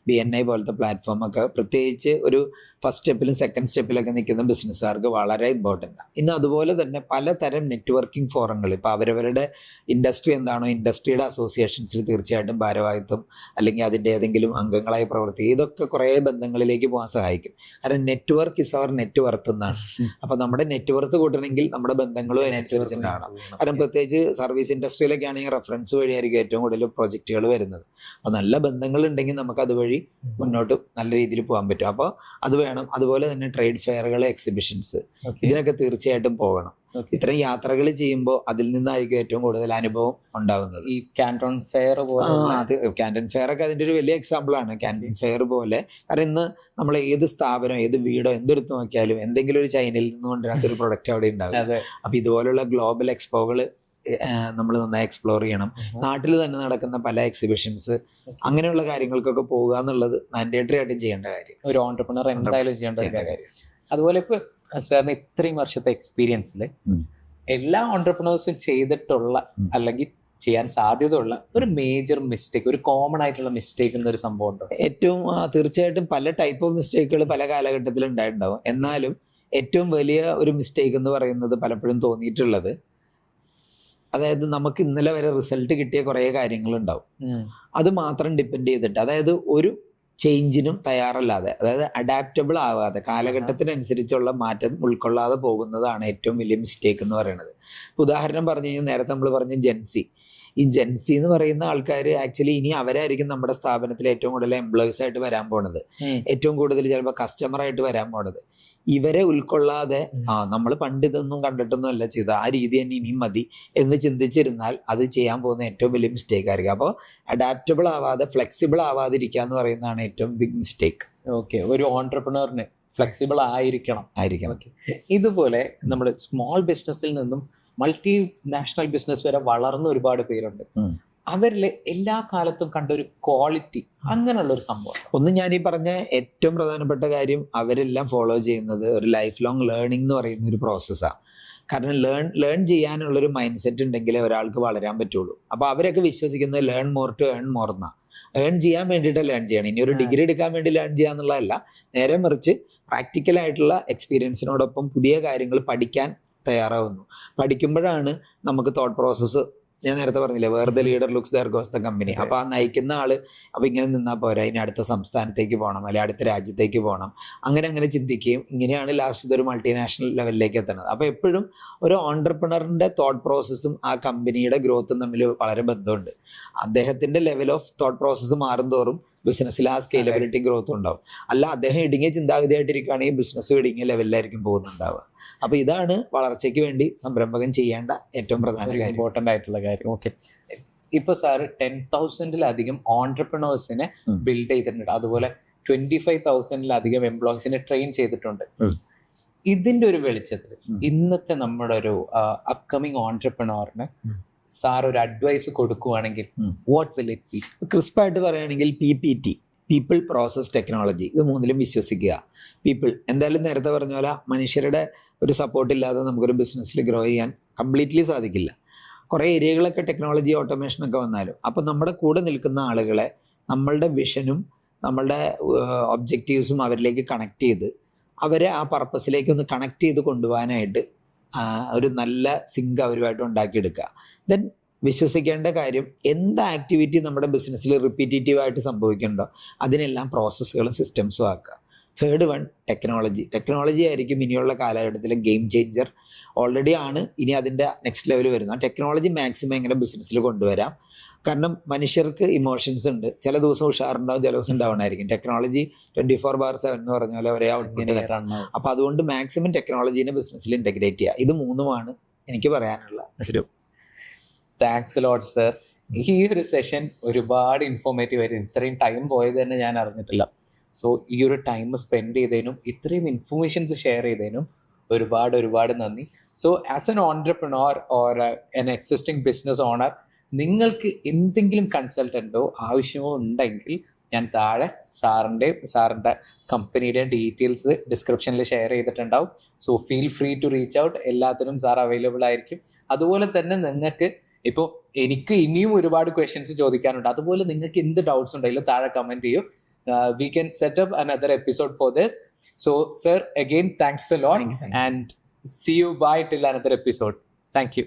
BNI പോലത്തെ പ്ലാറ്റ്ഫോം ഒക്കെ പ്രത്യേകിച്ച് ഒരു ഫസ്റ്റ് സ്റ്റെപ്പിലും സെക്കൻഡ് സ്റ്റെപ്പിലൊക്കെ നിൽക്കുന്ന ബിസിനസ്സുകാർക്ക് വളരെ ഇമ്പോർട്ടൻ്റ് ആണ്. ഇന്ന് അതുപോലെ തന്നെ പലതരം നെറ്റ്വർക്കിംഗ് ഫോറങ്ങൾ, ഇപ്പോൾ അവരവരുടെ ഇൻഡസ്ട്രി എന്താണോ ഇൻഡസ്ട്രിയുടെ അസോസിയേഷൻസിൽ തീർച്ചയായിട്ടും ഭാരവാഹിത്വം അല്ലെങ്കിൽ അതിൻ്റെ ഏതെങ്കിലും അംഗങ്ങളായി പ്രവർത്തിക്കുക, ഇതൊക്കെ കുറേ ബന്ധങ്ങളിലേക്ക് പോകാൻ സഹായിക്കും. കാരണം network is your net worth എന്നാണ്. അപ്പൊ നമ്മുടെ നെറ്റ് വർത്ത് കൂട്ടണമെങ്കിൽ നമ്മുടെ ബന്ധങ്ങളും അതിനനുസരിച്ചിട്ടാണ്. കാരണം പ്രത്യേകിച്ച് സർവീസ് ഇൻഡസ്ട്രിയിലൊക്കെ ആണെങ്കിൽ റെഫറൻസ് വഴിയായിരിക്കും ഏറ്റവും കൂടുതൽ പ്രൊജക്റ്റുകൾ വരുന്നത്. അപ്പോൾ നല്ല ബന്ധങ്ങൾ ഉണ്ടെങ്കിൽ നമുക്ക് അതുവഴി മുന്നോട്ട് നല്ല രീതിയിൽ പോകാൻ പറ്റും. അപ്പോൾ അത് വേണം. അതുപോലെ തന്നെ ട്രേഡ് ഫെയറുകൾ, എക്സിബിഷൻസ്, ഇതിനൊക്കെ തീർച്ചയായിട്ടും പോകണം. Okay. ഇത്തരം യാത്രകൾ ചെയ്യുമ്പോൾ അതിൽ നിന്നായിരിക്കും ഏറ്റവും കൂടുതൽ അനുഭവം ഉണ്ടാവുന്നത്. ഈ കാൻട്രോൺ ഫെയർ പോലെ അത് ക്യാൻറ്റൺ ഫെയർ ഒക്കെ അതിന്റെ ഒരു വലിയ എക്സാമ്പിൾ ആണ്. ക്യാൻറ്റൺ ഫെയർ പോലെ, കാരണം ഇന്ന് നമ്മൾ ഏത് സ്ഥാപനം, ഏത് വീടോ എന്തെടുത്ത് നോക്കിയാലും എന്തെങ്കിലും ഒരു ചൈനയിൽ നിന്ന് കൊണ്ടുവരാത്തൊരു പ്രൊഡക്റ്റ് അവിടെ ഉണ്ടാവും. അതെ. അപ്പൊ ഇതുപോലുള്ള ഗ്ലോബൽ എക്സ്പോകൾ നമ്മൾ നന്നായി എക്സ്പ്ലോർ ചെയ്യണം. നാട്ടിൽ തന്നെ നടക്കുന്ന പല എക്സിബിഷൻസ്, അങ്ങനെയുള്ള കാര്യങ്ങൾക്കൊക്കെ പോകുക എന്നുള്ളത് മാൻഡേറ്ററി ആയിട്ടും ചെയ്യേണ്ട കാര്യം, ഒരു ഓൺടർപ്രണർ എന്തായാലും ചെയ്യേണ്ട ഒരു ചെയ്യേണ്ട കാര്യം. കാര്യം. അതുപോലെ ഇപ്പൊ സാറിന് ഇത്രയും വർഷത്തെ എക്സ്പീരിയൻസിൽ എല്ലാ ഓൺടർപ്രണേഴ്സും ചെയ്തിട്ടുള്ള അല്ലെങ്കിൽ ചെയ്യാൻ സാധ്യതയുള്ള ഒരു മേജർ മിസ്റ്റേക്ക്, ഒരു കോമൺ ആയിട്ടുള്ള മിസ്റ്റേക്ക് എന്നൊരു സംഭവം ഉണ്ടോ? ഏറ്റവും തീർച്ചയായിട്ടും പല ടൈപ്പ് ഓഫ് മിസ്റ്റേക്കുകൾ പല കാലഘട്ടത്തിൽ ഉണ്ടായിട്ടുണ്ടാവും. എന്നാലും ഏറ്റവും വലിയ ഒരു മിസ്റ്റേക്ക് എന്ന് പറയുന്നത് പലപ്പോഴും തോന്നിയിട്ടുള്ളത്, അതായത് നമുക്ക് ഇന്നലെ വരെ റിസൾട്ട് കിട്ടിയ കുറേ കാര്യങ്ങളുണ്ടാവും, അത് മാത്രം ഡിപ്പെൻഡ് ചെയ്തിട്ട്, അതായത് ഒരു ചേഞ്ചിനും തയ്യാറല്ലാതെ, അതായത് അഡാപ്റ്റബിൾ ആവാതെ, കാലഘട്ടത്തിനനുസരിച്ചുള്ള മാറ്റം ഉൾക്കൊള്ളാതെ പോകുന്നതാണ് ഏറ്റവും വലിയ മിസ്റ്റേക്ക് എന്ന് പറയുന്നത്. ഉദാഹരണം പറഞ്ഞു കഴിഞ്ഞാൽ നേരത്തെ നമ്മൾ പറഞ്ഞ ജെൻസി, ഈ ജെൻസി എന്ന് പറയുന്ന ആൾക്കാർ ആക്ച്വലി ഇനി അവരായിരിക്കും നമ്മുടെ സ്ഥാപനത്തിൽ ഏറ്റവും കൂടുതൽ എംപ്ലോയീസ് ആയിട്ട് വരാൻ പോണത്, ഏറ്റവും കൂടുതൽ ചിലപ്പോൾ കസ്റ്റമർ ആയിട്ട് വരാൻ പോണത്. ഇവരെ ഉൾക്കൊള്ളാതെ നമ്മൾ പണ്ട് ഇതൊന്നും കണ്ടിട്ടൊന്നും അല്ല ചെയ്തത്, ആ രീതി തന്നെ ഇനിയും മതി എന്ന് ചിന്തിച്ചിരുന്നാൽ അത് ചെയ്യാൻ പോകുന്ന ഏറ്റവും വലിയ മിസ്റ്റേക്ക് ആയിരിക്കും. അപ്പോൾ അഡാപ്റ്റബിൾ ആവാതെ, ഫ്ലെക്സിബിൾ ആവാതിരിക്കുക എന്ന് പറയുന്നതാണ് ഏറ്റവും ബിഗ് മിസ്റ്റേക്ക്. ഓക്കെ, ഒരു ഓൺടർപ്രണറിന് ഫ്ലെക്സിബിൾ ആയിരിക്കണം. ഓക്കെ, ഇതുപോലെ നമ്മൾ സ്മോൾ ബിസിനസ്സിൽ നിന്നും മൾട്ടി നാഷണൽ ബിസിനസ് വരെ വളർന്ന ഒരുപാട് പേരുണ്ട്. അവരിൽ എല്ലാ കാലത്തും കണ്ട ഒരു ക്വാളിറ്റി, അങ്ങനെയുള്ള ഒരു സംഭവം ഒന്ന് ഞാൻ ഈ പറഞ്ഞ ഏറ്റവും പ്രധാനപ്പെട്ട കാര്യം, അവരെല്ലാം ഫോളോ ചെയ്യുന്നത് ഒരു ലൈഫ് ലോങ് ലേണിംഗ് എന്ന് പറയുന്ന ഒരു പ്രോസസ്സാണ്. കാരണം ലേൺ ചെയ്യാനുള്ളൊരു മൈൻഡ് സെറ്റ് ഉണ്ടെങ്കിലേ ഒരാൾക്ക് വളരാൻ പറ്റുള്ളൂ. അപ്പോൾ അവരൊക്കെ വിശ്വസിക്കുന്നത് learn more to earn more എന്നാണ്. ഏൺ ചെയ്യാൻ വേണ്ടിയിട്ട് ലേൺ ചെയ്യണം, ഇനി ഒരു ഡിഗ്രി എടുക്കാൻ വേണ്ടി ലേൺ ചെയ്യുക എന്നുള്ളതല്ല, നേരെ മറിച്ച് പ്രാക്ടിക്കലായിട്ടുള്ള എക്സ്പീരിയൻസിനോടൊപ്പം പുതിയ കാര്യങ്ങൾ പഠിക്കാൻ തയ്യാറാവുന്നു. പഠിക്കുമ്പോഴാണ് നമുക്ക് തോട്ട് പ്രോസസ്സ്, ഞാൻ നേരത്തെ പറഞ്ഞില്ലേ, where the leader looks there goes the company. അപ്പോൾ ആ നയിക്കുന്ന ആള് അപ്പോൾ ഇങ്ങനെ നിന്നാൽ പോരാ, ഇനി അടുത്ത സംസ്ഥാനത്തേക്ക് പോകണം, അല്ലെങ്കിൽ അടുത്ത രാജ്യത്തേക്ക് പോകണം, അങ്ങനെ ചിന്തിക്കുകയും ഇങ്ങനെയാണ് ലാസ്റ്റ് ഇതൊരു മൾട്ടിനാഷണൽ ലെവലിലേക്ക് എത്തുന്നത്. അപ്പോൾ എപ്പോഴും ഒരു ഓൺടർപ്രണറിൻ്റെ തോട്ട് പ്രോസസ്സും ആ കമ്പനിയുടെ ഗ്രോത്തും തമ്മിൽ വളരെ ബന്ധമുണ്ട്. അദ്ദേഹത്തിൻ്റെ ലെവൽ ഓഫ് തോട്ട് പ്രോസസ്സ് മാറും തോറും ബിസിനസ്സിൽ ആ സ്കെയിലബിലിറ്റി ഗ്രോത്തും ഉണ്ടാവും. അല്ല അദ്ദേഹം ഇടുങ്ങിയ ചിന്താഗതിയായിട്ടിരിക്കുകയാണെങ്കിൽ ബിസിനസ് ഇടുങ്ങിയ ലെവലിലായിരിക്കും പോകുന്നുണ്ടാവുക. അപ്പോൾ ഇതാണ് വളർച്ചയ്ക്ക് വേണ്ടി സംരംഭകൻ ചെയ്യേണ്ട ഏറ്റവും പ്രധാന കാര്യം, ഇമ്പോർട്ടൻ്റ് ആയിട്ടുള്ള കാര്യം. ഓക്കെ, ഇപ്പൊ സാറ് 10,000-ലധികം ഓൺടർപ്രണേഴ്സിനെ ബിൽഡ് ചെയ്തിട്ടുണ്ട്, അതുപോലെ 25,000-ലധികം എംപ്ലോയീസിനെ ട്രെയിൻ ചെയ്തിട്ടുണ്ട്. ഇതിന്റെ ഒരു വെളിച്ചത്തിൽ ഇന്നത്തെ നമ്മുടെ ഒരു അപ്കമിങ് ഓൺടർപ്രണറിന് സാർ ഒരു അഡ്വൈസ് കൊടുക്കുവാണെങ്കിൽ വാട്ട് വിൽ ഇറ്റ് ബി? ക്രിസ്പായിട്ട് പറയുകയാണെങ്കിൽ PPT, പീപ്പിൾ പ്രോസസ് ടെക്നോളജി, ഇത് മൂന്നിലും വിശ്വസിക്കുക. പീപ്പിൾ എന്തായാലും നേരത്തെ പറഞ്ഞ പോലെ മനുഷ്യരുടെ ഒരു സപ്പോർട്ട് ഇല്ലാതെ നമുക്കൊരു ബിസിനസ്സിൽ ഗ്രോ ചെയ്യാൻ കംപ്ലീറ്റ്ലി സാധിക്കില്ല. കുറേ ഏരിയകളൊക്കെ ടെക്നോളജി ഓട്ടോമേഷനൊക്കെ വന്നാലും അപ്പോൾ നമ്മുടെ കൂടെ നിൽക്കുന്ന ആളുകളെ നമ്മളുടെ വിഷനും നമ്മളുടെ ഒബ്ജക്റ്റീവ്സും അവരിലേക്ക് കണക്ട് ചെയ്ത് അവരെ ആ പർപ്പസിലേക്ക് ഒന്ന് കണക്ട് ചെയ്ത് കൊണ്ടുപോകാനായിട്ട് ഒരു നല്ല സിങ്ക് അവരുമായിട്ട് ഉണ്ടാക്കിയെടുക്കുക. ദെൻ വിശ്വസിക്കേണ്ട കാര്യം, എന്ത് ആക്ടിവിറ്റി നമ്മുടെ ബിസിനസ്സിൽ റിപ്പീറ്റേറ്റീവായിട്ട് സംഭവിക്കുന്നുണ്ടോ അതിനെല്ലാം പ്രോസസ്സുകളും സിസ്റ്റംസും ആക്കുക. തേർഡ് വൺ, ടെക്നോളജി ആയിരിക്കും ഇനിയുള്ള കാലഘട്ടത്തിൽ ഗെയിം ചേഞ്ചർ. ഓൾറെഡി ആണ്, ഇനി അതിൻ്റെ നെക്സ്റ്റ് ലെവൽ വരുന്ന ടെക്നോളജി മാക്സിമം എങ്ങനെ ബിസിനസ്സിൽ കൊണ്ടുവരാം. കാരണം മനുഷ്യർക്ക് ഇമോഷൻസ് ഉണ്ട്, ചില ദിവസം ഉഷാറുണ്ടാവും, ചില ദിവസം ഡൗൺ ആയിരിക്കും. ടെക്നോളജി 24/7 എന്ന് പറഞ്ഞ പോലെ ഒരേ ഔട്ട്പുട്ട് തരാം. അപ്പോൾ അതുകൊണ്ട് മാക്സിമം ടെക്നോളജീനെ ബിസിനസ്സിൽ ഇൻ്റഗ്രേറ്റ് ചെയ്യുക. ഇത് മൂന്നുമാണ് എനിക്ക് പറയാനുള്ള ഒരു. Thanks lot sir. ഈ ഒരു സെഷൻ ഒരുപാട് ഇൻഫോർമേറ്റീവ് ആയിരുന്നു. ഇത്രയും ടൈം പോയത് തന്നെ ഞാൻ അറിഞ്ഞിട്ടില്ല. സോ ഈ ഒരു ടൈം സ്പെൻഡ് ചെയ്തതിനും ഇത്രയും ഇൻഫർമേഷൻസ് ഷെയർ ചെയ്തതിനും ഒരുപാട് നന്ദി. So as an entrepreneur or an existing business owner, നിങ്ങൾക്ക് എന്തെങ്കിലും കൺസൾട്ടൻറ്റോ ആവശ്യമോ ഉണ്ടെങ്കിൽ ഞാൻ താഴെ സാറിൻ്റെ കമ്പനിയുടെ ഡീറ്റെയിൽസ് ഡിസ്ക്രിപ്ഷനിൽ ഷെയർ ചെയ്തിട്ടുണ്ടാവും. So feel free to reach out. എല്ലാത്തിനും സാർ അവൈലബിൾ ആയിരിക്കും. അതുപോലെ തന്നെ നിങ്ങൾക്ക് ഇപ്പോൾ എനിക്ക് ഇനിയും ഒരുപാട് ക്വസ്റ്റ്യൻസ് ചോദിക്കാനുണ്ട്. അതുപോലെ നിങ്ങൾക്ക് എന്ത് ഡൗട്ട്സ് ഉണ്ടെങ്കിലും താഴെ കമൻറ്റ് ചെയ്യൂ. We can set up another episode for this. So, sir, again, thanks a lot. Thank you. And see you bye till another episode. Thank you.